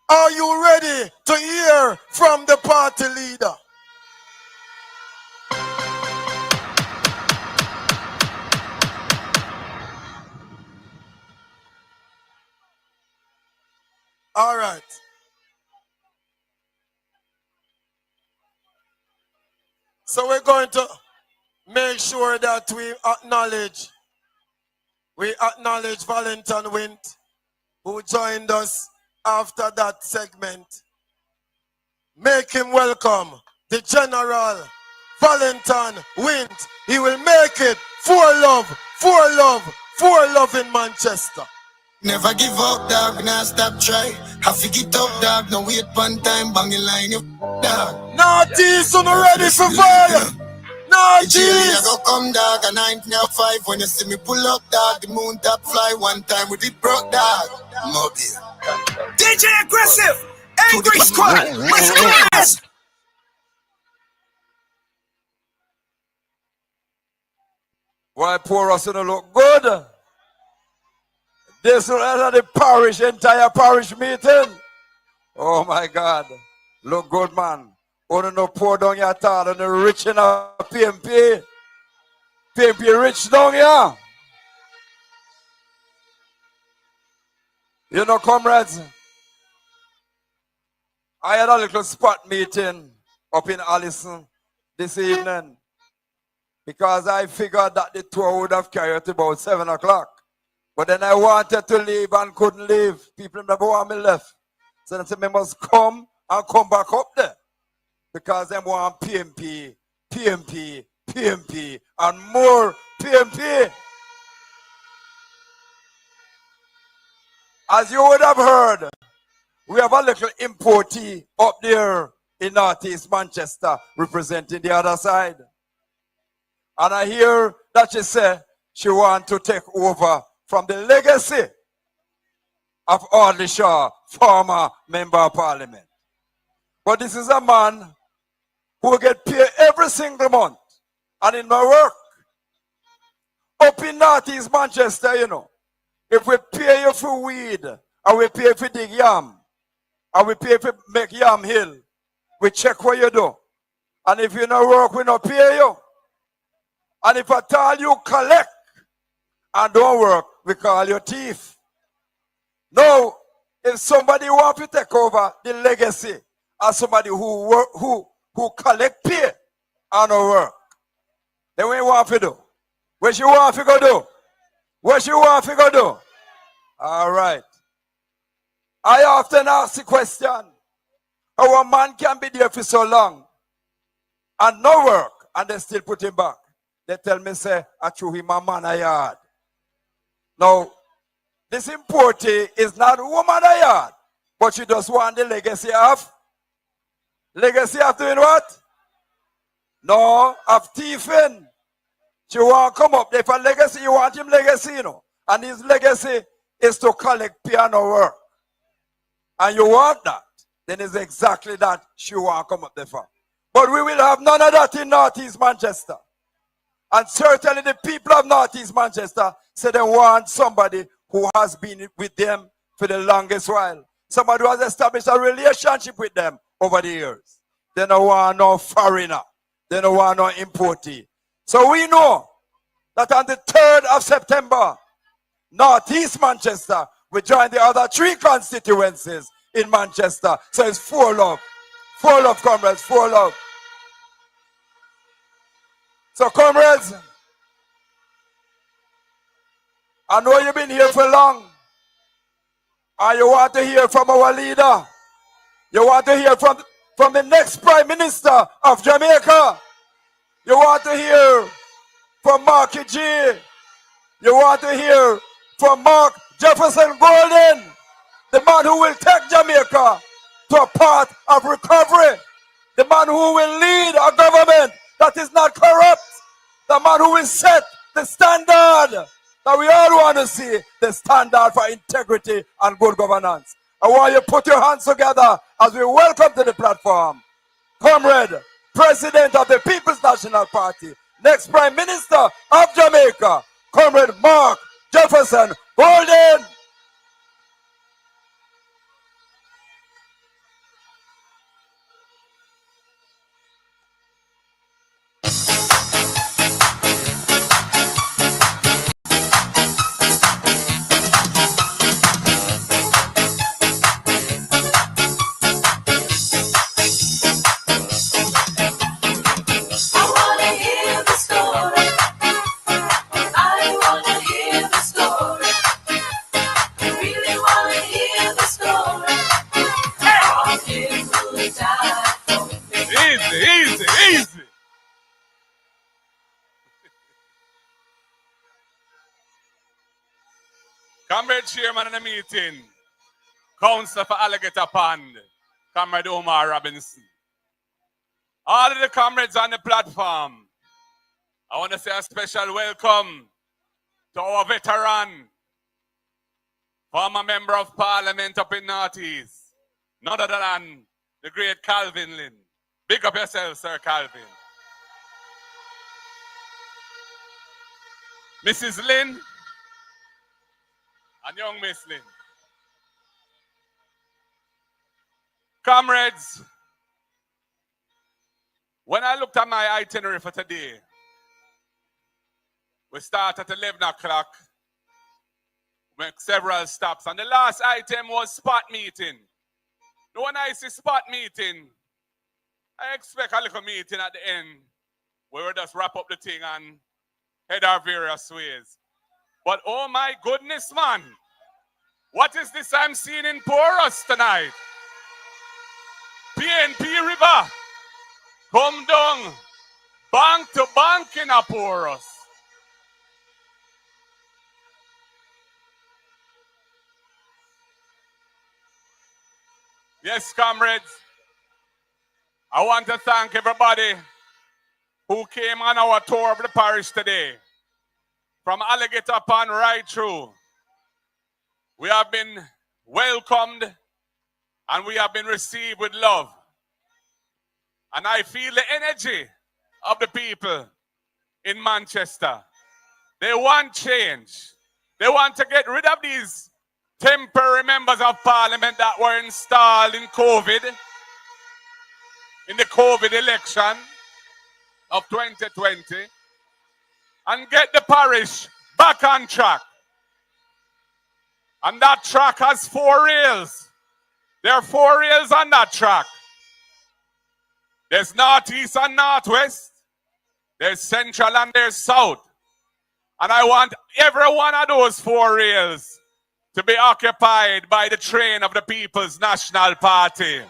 Are you ready to hear from the party leader? All right. So we're going to make sure that we acknowledge Valentin Wint, who joined us after that segment. Make him welcome, the General Valentin Wint. He will make it for love in Manchester. Never give up, dog, now stop try. Have to get up, dog, no wait one time, banging line you, dog. Northeast, so not ready for fire. Northeast. I go come, dog, a 9.5 when you see me pull up, dog, the moon top fly one time with it broke, dog. Mobile. DJ Aggressive, Angry Squad, let's go. Why poor us don't look good? This is the parish, entire parish meeting. Oh my God. Look good, man. Only no poor down here at all, only rich in a PMP. PMP rich down here. You know, comrades, I had a little spot meeting up in Allison this evening because I figured that the tour would have carried about 7 o'clock. But then I wanted to leave and couldn't leave. People never want me left. So they said, I must come and come back up there. Because they want PMP, PMP, PMP, and more PMP. As you would have heard, we have a little importee up there in Northeast Manchester representing the other side. And I hear that she said she wants to take over from the legacy of Audley Shaw, former member of parliament. But this is a man who get paid every single month. And in my work, up in Northeast Manchester, you know, if we pay you for weed, and we pay for dig yam, and we pay for make yam hill, we check what you do. And if you don't work, we don't pay you. And if at all you collect and don't work, we call you thief. Now, if somebody wants to take over the legacy of somebody who work, who collect pay and don't work, then what you want to do? What you want to go do? What you want to go do? All right. I often ask the question, how a man can be there for so long and no work and they still put him back. They tell me, say, I threw him a man a yard. Now, this importee is not a woman a yard, but she just want the legacy of. Legacy of doing what? No, of thieving. She want to come up there for legacy. You want him legacy, you know. And his legacy is to collect piano work. And you want that. Then it's exactly that she want to come up there for. But we will have none of that in Northeast Manchester. And certainly the people of Northeast Manchester say they want somebody who has been with them for the longest while. Somebody who has established a relationship with them over the years. They don't want no foreigner. They don't want no importee. So we know that on the 3rd of September, Northeast Manchester will join the other 3 constituencies in Manchester. So it's 4 love. 4 love, comrades, 4 love. So comrades, I know you've been here for long. And you want to hear from our leader. You want to hear from the next Prime Minister of Jamaica. You want to hear from Marky G. You want to hear from Mark Jefferson Golden, the man who will take Jamaica to a path of recovery. The man who will lead a government that is not corrupt. The man who will set the standard that we all want to see, the standard for integrity and good governance. I want you to put your hands together as we welcome to the platform Comrade, President of the People's National Party, next Prime Minister of Jamaica, Comrade Mark Jefferson Golden. Easy. Comrade Chairman in the meeting, Councillor for Alligator Pond, Comrade Omar Robinson. All of the comrades on the platform, I want to say a special welcome to our veteran, former Member of Parliament up in Northeast, none other than the great Calvin Lynn. Big up yourself, Sir Calvin. Mrs. Lynn and young Miss Lynn. Comrades, when I looked at my itinerary for today, we start at 11 o'clock, make several stops, and the last item was spot meeting. Now when I see spot meeting, I expect a little meeting at the end where we just wrap up the thing and head our various ways. But oh my goodness, man, what is this I'm seeing in Porus tonight? PNP River, come down, bank to bank in a Porus. Yes, comrades, I want to thank everybody who came on our tour of the parish today. From Alligator Pond right through. We have been welcomed and we have been received with love. And I feel the energy of the people in Manchester. They want change. They want to get rid of these temporary members of parliament that were installed in COVID, in the COVID election of 2020, and get the parish back on track. And that track has 4 rails. There are 4 rails on that track. There's northeast and northwest. There's central and there's south. And I want every one of those 4 rails to be occupied by the train of the People's National Party.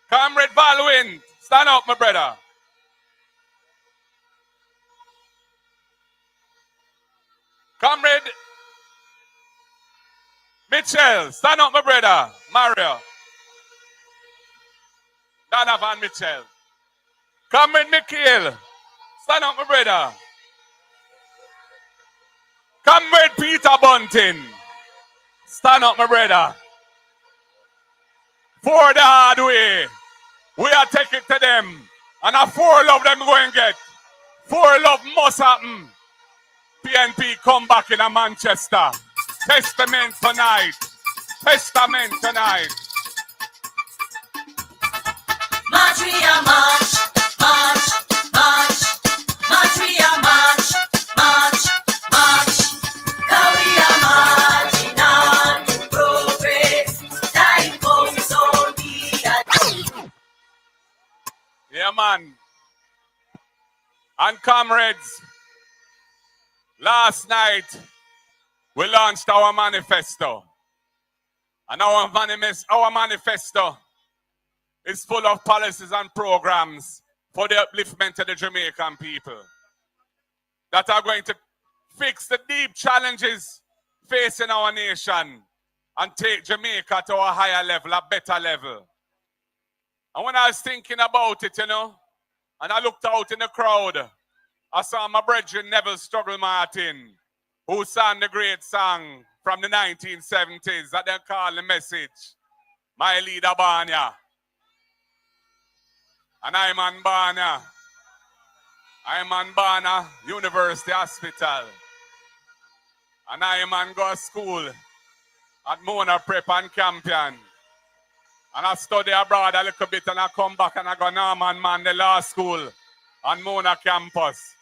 Comrade Baldwin, stand up, my brother. Comrade Mitchell, stand up, my brother. Mario. Donovan Mitchell. Comrade Mikhail, stand up, my brother. Comrade Peter Bunting, Stand up, my brother. For the hard way. We are taking to them. And a 4 love them go and get. 4 love must happen. PNP come back in a Manchester. Testament tonight. Testament tonight. March, we are march, march, march. March, we are march, march, march. Now we are marching on to progress. Time comes on the Yeah, man. And comrades, last night we launched our manifesto. And our manifesto is full of policies and programs for the upliftment of the Jamaican people that are going to fix the deep challenges facing our nation and take Jamaica to a higher level, a better level. And when I was thinking about it, and I looked out in the crowd, I saw my brethren Neville Struggle Martin, who sang the great song from the 1970s that they call The Message, My Leader Banya. And I'm on Banya. I'm on Banya University Hospital. And I'm on go to school at Mona Prep and Campion. And I study abroad a little bit and I come back and I go Norman Mandela School on Mona campus.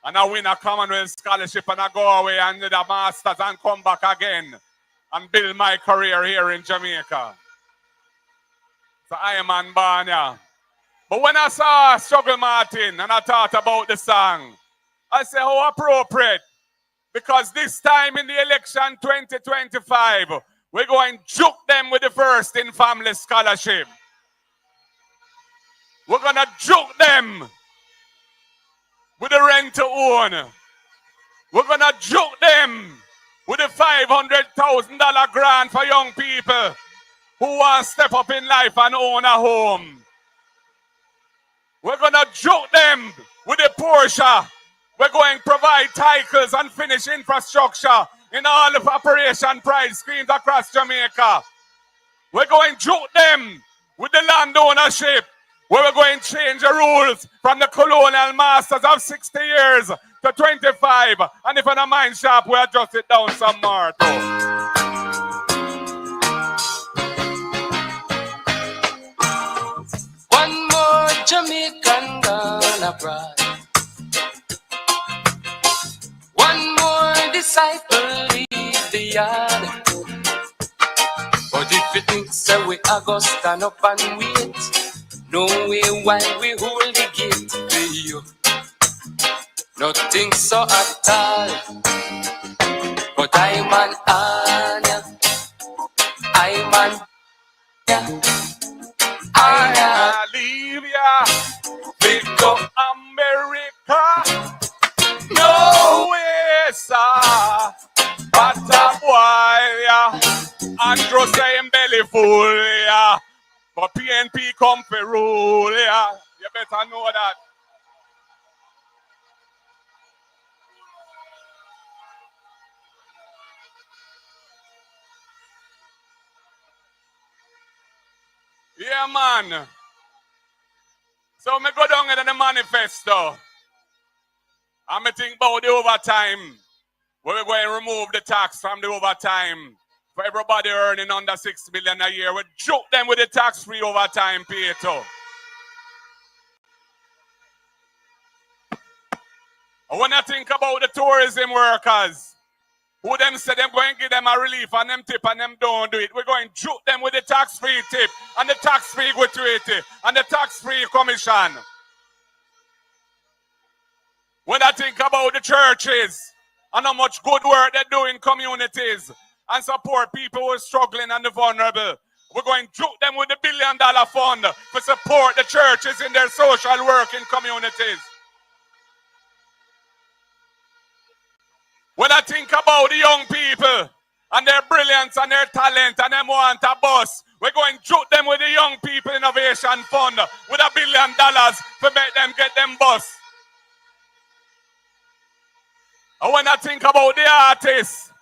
And I win a Commonwealth scholarship and I go away and do the masters and come back again and build my career here in Jamaica. So I am on Banya. But when I saw Struggle Martin and I thought about the song, I said, how appropriate. Because this time in the election 2025, we're going to juke them with the first in family scholarship. We're going to juke them with the rent to own. We're going to juke them with the $500,000 grant for young people who want to step up in life and own a home. We're going to juke them with the Porsche. We're going to provide titles and finish infrastructure in all of Operation Pride schemes across Jamaica. We're going to juke them with the land ownership, where we're going to change the rules from the colonial masters of 60 years to 25. And if in a mind shop, we'll adjust it down some more too. One more Jamaican gone abroad. One more disciple leave the yard. But if you think so, we are gonna stand up and wait. No way while we hold the gate for you. Nothing so at all. But I'm an honor. I'm an I leave ya. Big up America. No way, sir. But a boy, yeah. Andrew saying belly full, yeah. But PNP come for rule, yeah. You better know that. Yeah, man. So me go down in the manifesto. And me think about the overtime. Where we're going to remove the tax from the overtime. For everybody earning under 6 million a year. We joke them with the tax-free overtime pay too. And when I think about the tourism workers, who them say them going to give them a relief and them tip and them don't do it, we're going to joke them with the tax-free tip and the tax-free gratuity and the tax-free commission. When I think about the churches and how much good work they do in communities and support people who are struggling and the vulnerable, we're going to juke them with the $1 billion fund to support the churches in their social work in communities. When I think about the young people and their brilliance and their talent and them want a bus, we're going to juke them with the Young People Innovation Fund with $1 billion to make them get them bus. And when I think about the artists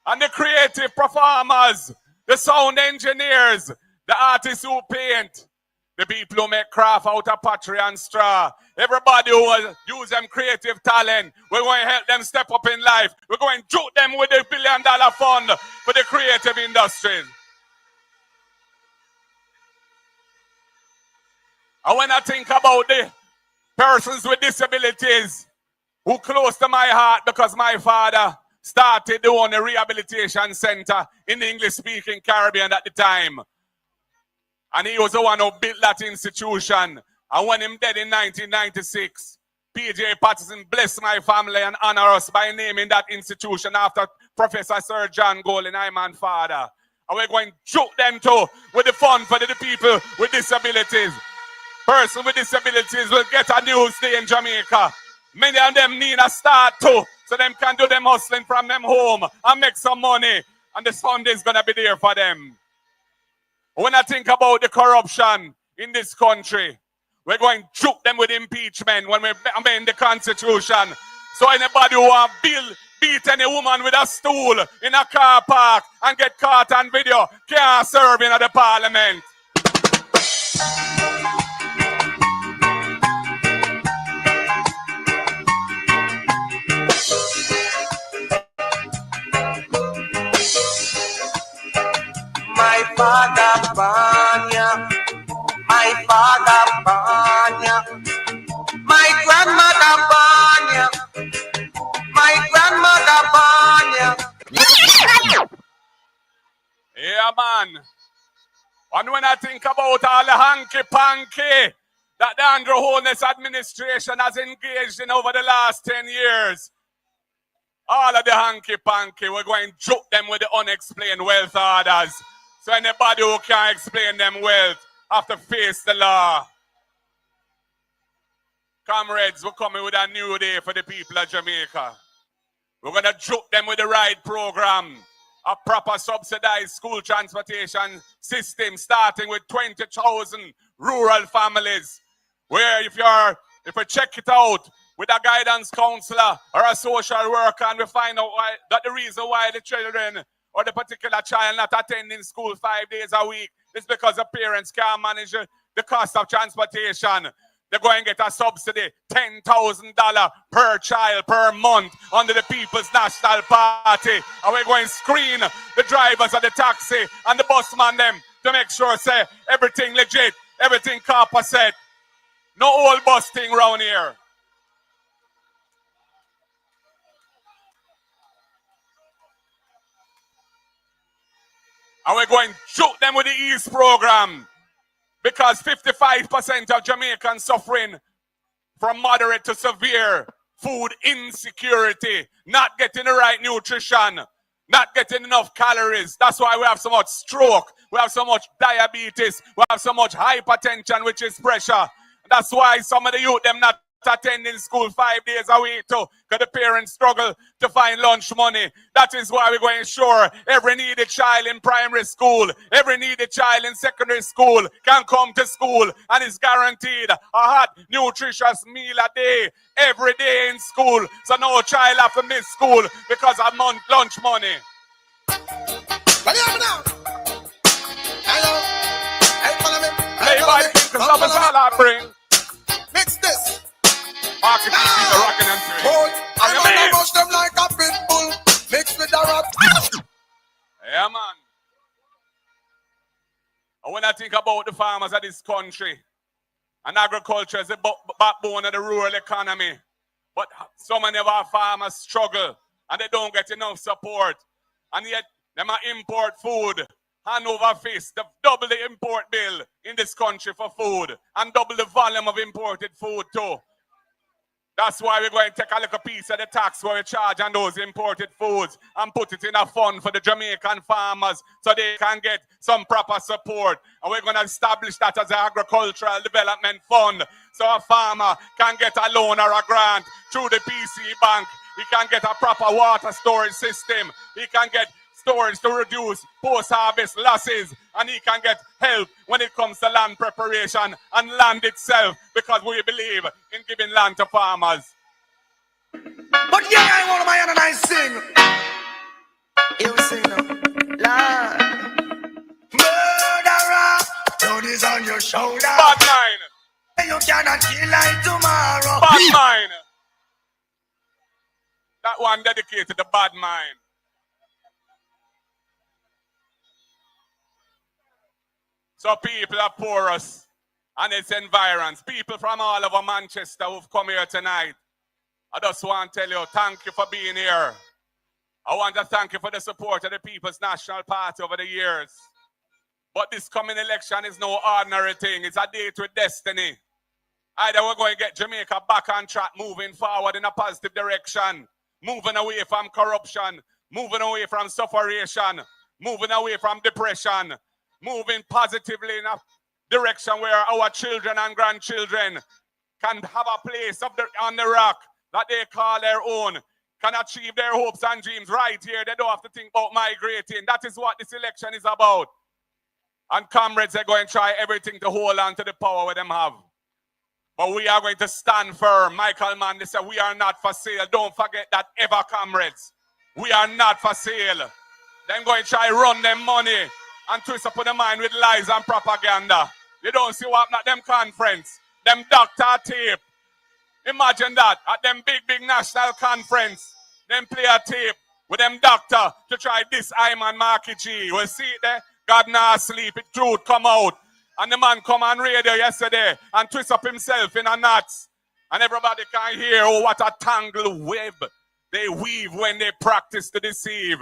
and the creative performers, the sound engineers, the artists who paint, the people who make craft out of pottery and straw, everybody who will use them creative talent, we're going to help them step up in life. We're going to juke them with a $1 billion fund for the creative industry. And when I think about the persons with disabilities who close to my heart, because my father started the only rehabilitation center in the English-speaking Caribbean at the time. And he was the one who built that institution. And when him dead in 1996, P.J. Patterson blessed my family and honor us by naming that institution after Professor Sir John Golding, I'm and father. And we're going to joke them too with the fund for the people with disabilities. Person with disabilities will get a new stay in Jamaica. Many of them need a start too, so them can do them hustling from them home and make some money. And the fund is going to be there for them. When I think about the corruption in this country, we're going to juke them with impeachment when we amend the Constitution. So anybody who want to beat any woman with a stool in a car park and get caught on video can't serve in the parliament. My father Banya, my father Banya, my grandmother Banya, my grandmother Banya. Yeah, man. And when I think about all the hanky-panky that the Andrew Holness administration has engaged in over the last 10 years, all of the hanky-panky, we're going to joke them with the unexplained wealth orders. So anybody who can't explain them wealth have to face the law. Comrades, we're coming with a new day for the people of Jamaica. We're going to joke them with the right program. A proper subsidized school transportation system starting with 20,000 rural families. Where if we check it out with a guidance counselor or a social worker and we find out that the reason why the children or the particular child not attending school 5 days a week is because the parents can't manage the cost of transportation. They're going to get a subsidy, $10,000 per child per month under the People's National Party. And we're going to screen the drivers of the taxi and the busman them to make sure, say, everything legit, everything copper set. No old bus thing around here. And we're going to shoot them with the East program. Because 55% of Jamaicans suffering from moderate to severe food insecurity, not getting the right nutrition, not getting enough calories. That's why we have so much stroke, we have so much diabetes, we have so much hypertension, which is pressure. That's why some of the youth, them not attending school 5 days a week too, because the parents struggle to find lunch money. That is why we're going to ensure every needy child in primary school, every needy child in secondary school can come to school and is guaranteed a hot, nutritious meal a day, every day in school. So no child have to miss school because of lunch money. Play by the king, because love is all I bring. Mix this. Market is rocking and three. I'm gonna push them like a pit bull. Mix with the rap. Yeah, man. And when I think about the farmers of this country, and agriculture is the backbone of the rural economy, but so many of our farmers struggle and they don't get enough support. And yet, they might import food hand over fist, double the import bill in this country for food and double the volume of imported food too. That's why we're going to take a little piece of the tax where we charge on those imported foods and put it in a fund for the Jamaican farmers so they can get some proper support. And we're going to establish that as an agricultural development fund so a farmer can get a loan or a grant through the PC Bank. He can get a proper water storage system. He can get storage to reduce post-harvest losses, and he can get help when it comes to land preparation and land itself, because we believe in giving land to farmers. But yeah, I want my and I sing. Here we sing now. Lord. Murderer, blood is on your shoulder. Bad mind. You cannot kill like tomorrow. Bad mind. That one dedicated to the bad mind. So people are porous and its environs. People from all over Manchester who've come here tonight. I just want to tell you, thank you for being here. I want to thank you for the support of the People's National Party over the years. But this coming election is no ordinary thing. It's a date with destiny. Either we're going to get Jamaica back on track, moving forward in a positive direction, moving away from corruption, moving away from sufferation, moving away from depression, moving positively in a direction where our children and grandchildren can have a place on the rock that they call their own, can achieve their hopes and dreams right here. They don't have to think about migrating. That is what this election is about. And comrades, they're going to try everything to hold on to the power where them have. But we are going to stand firm. Michael Mann, they said, we are not for sale. Don't forget that ever, comrades. We are not for sale. They're going to try run them money and twist up on the mind with lies and propaganda. You don't see what happened at them conference. Them doctor tape. Imagine that. At them big national conference. Them play a tape with them doctor to try this Iman Marky G. We'll see it there. God not sleep. It truth come out. And the man come on radio yesterday and twist up himself in a knots. And everybody can hear, oh, what a tangled web they weave when they practice to deceive.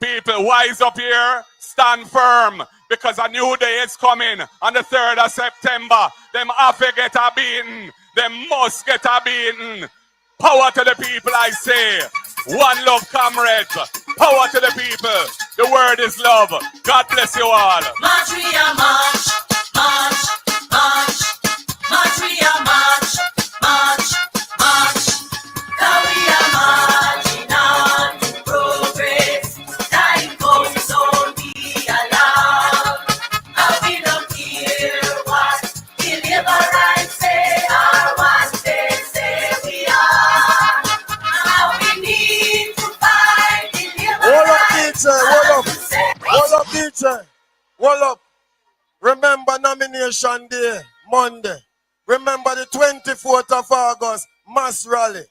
People, wise up here, stand firm, because a new day is coming on the 3rd of September. Them have to get a beating. Them must get a beating. Power to the people, I say. One love, comrades. Power to the people. The word is love. God bless you all. March, we are march, march, march. March, we are march, march, march. Now we are marching on to progress. Time comes, don't be alarmed. Now we don't hear what the liberals say or what they say we are. Now we need to fight the liberals. Hold up, DJ. Hold up. Remember nomination day, Monday. Remember the 24th of August, mass rally.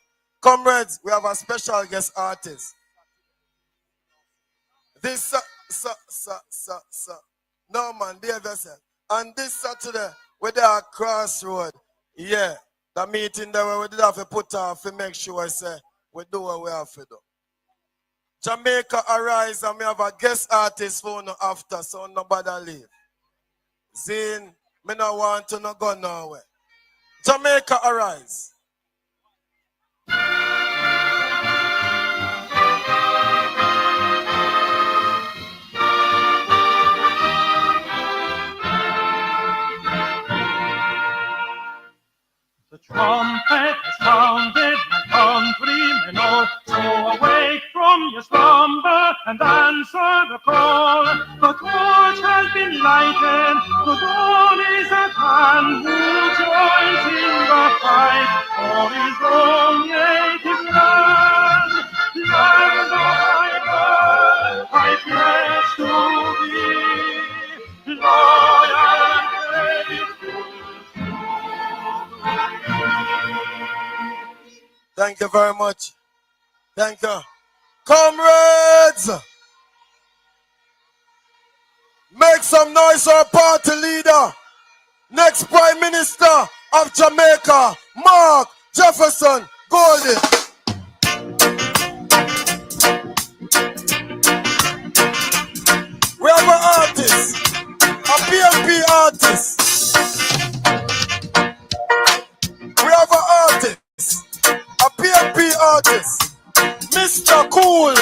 Comrades, we have a special guest artist. This, no man, behave yourself. And this Saturday, we're there at Crossroad. Yeah, the meeting there where we did have to put off to make sure I say we do what we have to do. Jamaica arise and we have a guest artist for no after, so nobody leave. Zine, me no want to no go nowhere. Jamaica arise. The trumpet has sounded, my countrymen all, so awake from your slumber and answer the call. The torch has been lighted, the dawn is at hand. Who joins in the fight for his own native land? Land of my birth, I pledge to be loyal and faithful. Thank you very much. Thank you. Comrades! Make some noise for our party leader. Next Prime Minister of Jamaica, Mark Jefferson Goldie. We have an artist, a PMP artist. We have an artist. A PMP artist, Mr. Cool,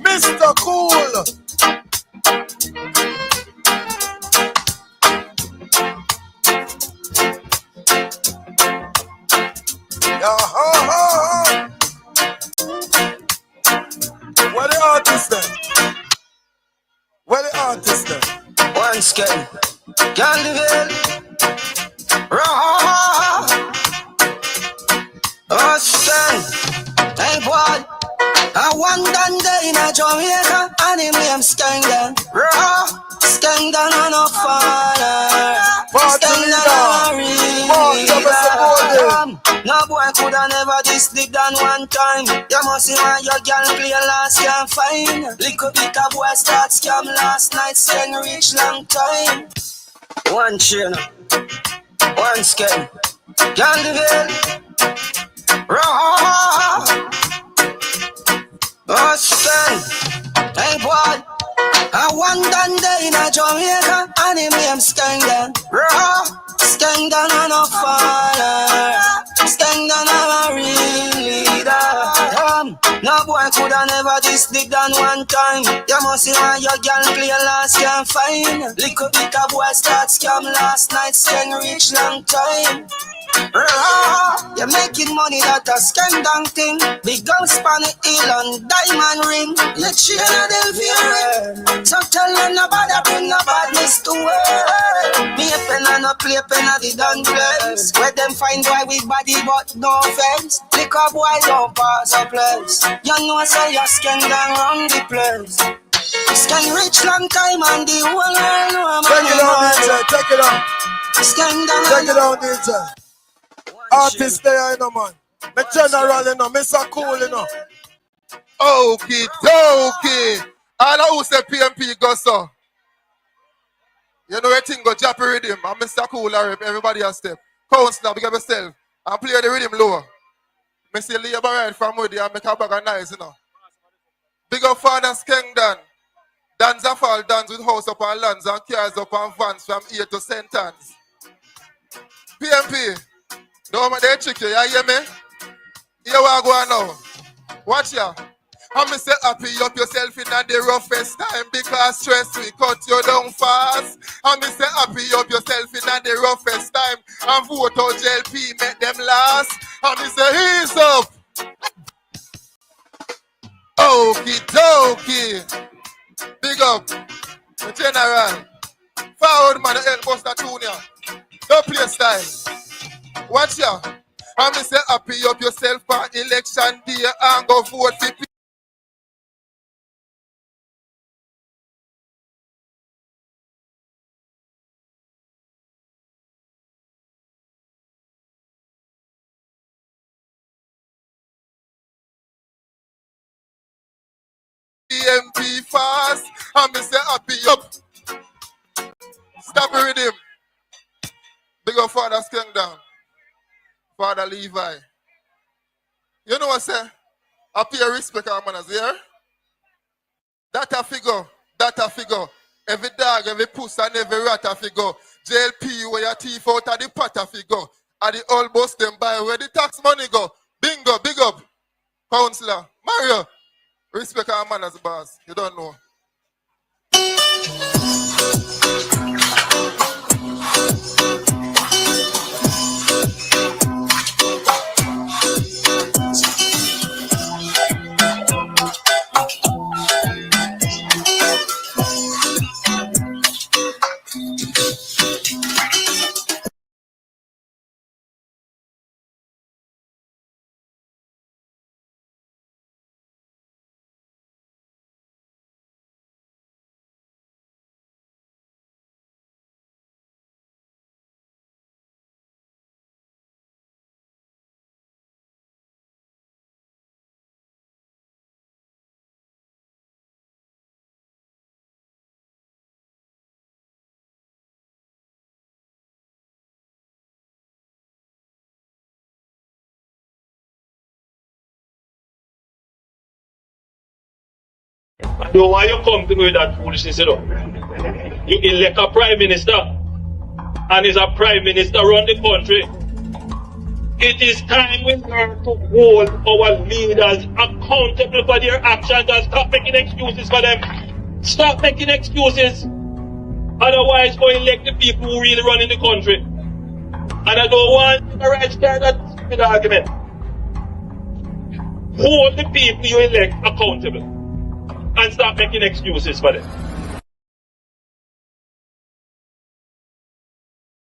Mr. Cool. Where the artist then? Where the artist then? One skin, Gandhi, hey boy, I want that day in a Jamaica. Skandan. Raw. Skandan on a faller. Skandan on a real. No boy coulda never this deep than one time. You must see why your girl play last can't find. Little bit of boy start scam last night, send reach long time. One chain, one skin. Can't live raw. Oh skin. Hey boy. I one done day in a Jamaica, and him name Skandan. Raw, Skandan on a faller. Skandan on a real leader. No boy coulda never this deep than one time. You must see why your girl play last can't find. Little bit of boy start scam last night, send reach long time. You're making money that a Skandan thing. Big girl span hill and diamond ring. You cheer them fear. So tell them nobody bring no badness to work. Me a pen and a play pen at the done place. Where them find boy with body but no offense. Liquor boy don't pass a place. You know say your Skandan run the place. Skan rich long time and the whole world know. Take it on, DJ. Take it on. Skandan. Take it on, DJ. Artists there, you know, man. Me general, you know. Me so cool, you know. Okay, okay. All who say PMP go so. You know everything go jump rhythm. I'm Mr. Cool, everybody has step. Council, big up yourself. And play the rhythm lower. Me see labor right from where they and make a bag of nice, you know. Big up Father Skandan. Dance a fall dance with house up on lands and cars up on vans from here to St. Anne's. PMP. Don't make they trick you, you hear me? Here we are going now. Watch ya. I'm say happy up yourself in the roughest time because stress will cut you down fast. I'm say happy up yourself in the roughest time and vote out JLP, make them last. I'm say ease up. Okie dokie. Big up. The general. Forward man, the help us that tune ya. Don't play style. Watch ya. I'm say happy up yourself for election day and go vote for PMP fast. I'm say happy up. Stop with him. Big up Father Skandan. Father Levi. You know what I say? I pay respect our manners here. That a figure. That a figure. Every dog, every puss and every rat a figure. JLP where your teeth out of the pot a figure. And the all bust them by where the tax money go. Bingo, big up. Counselor. Mario. Respect our manners, boss. You don't know. So why you come to me with that foolishness, you know? You elect a prime minister, and is a prime minister run the country. It is time we learn to hold our leaders accountable for their actions and stop making excuses for them. Stop making excuses. Otherwise, go elect the people who really run in the country. And I don't want to right there that stupid argument. Hold the people you elect accountable. And stop making excuses for them.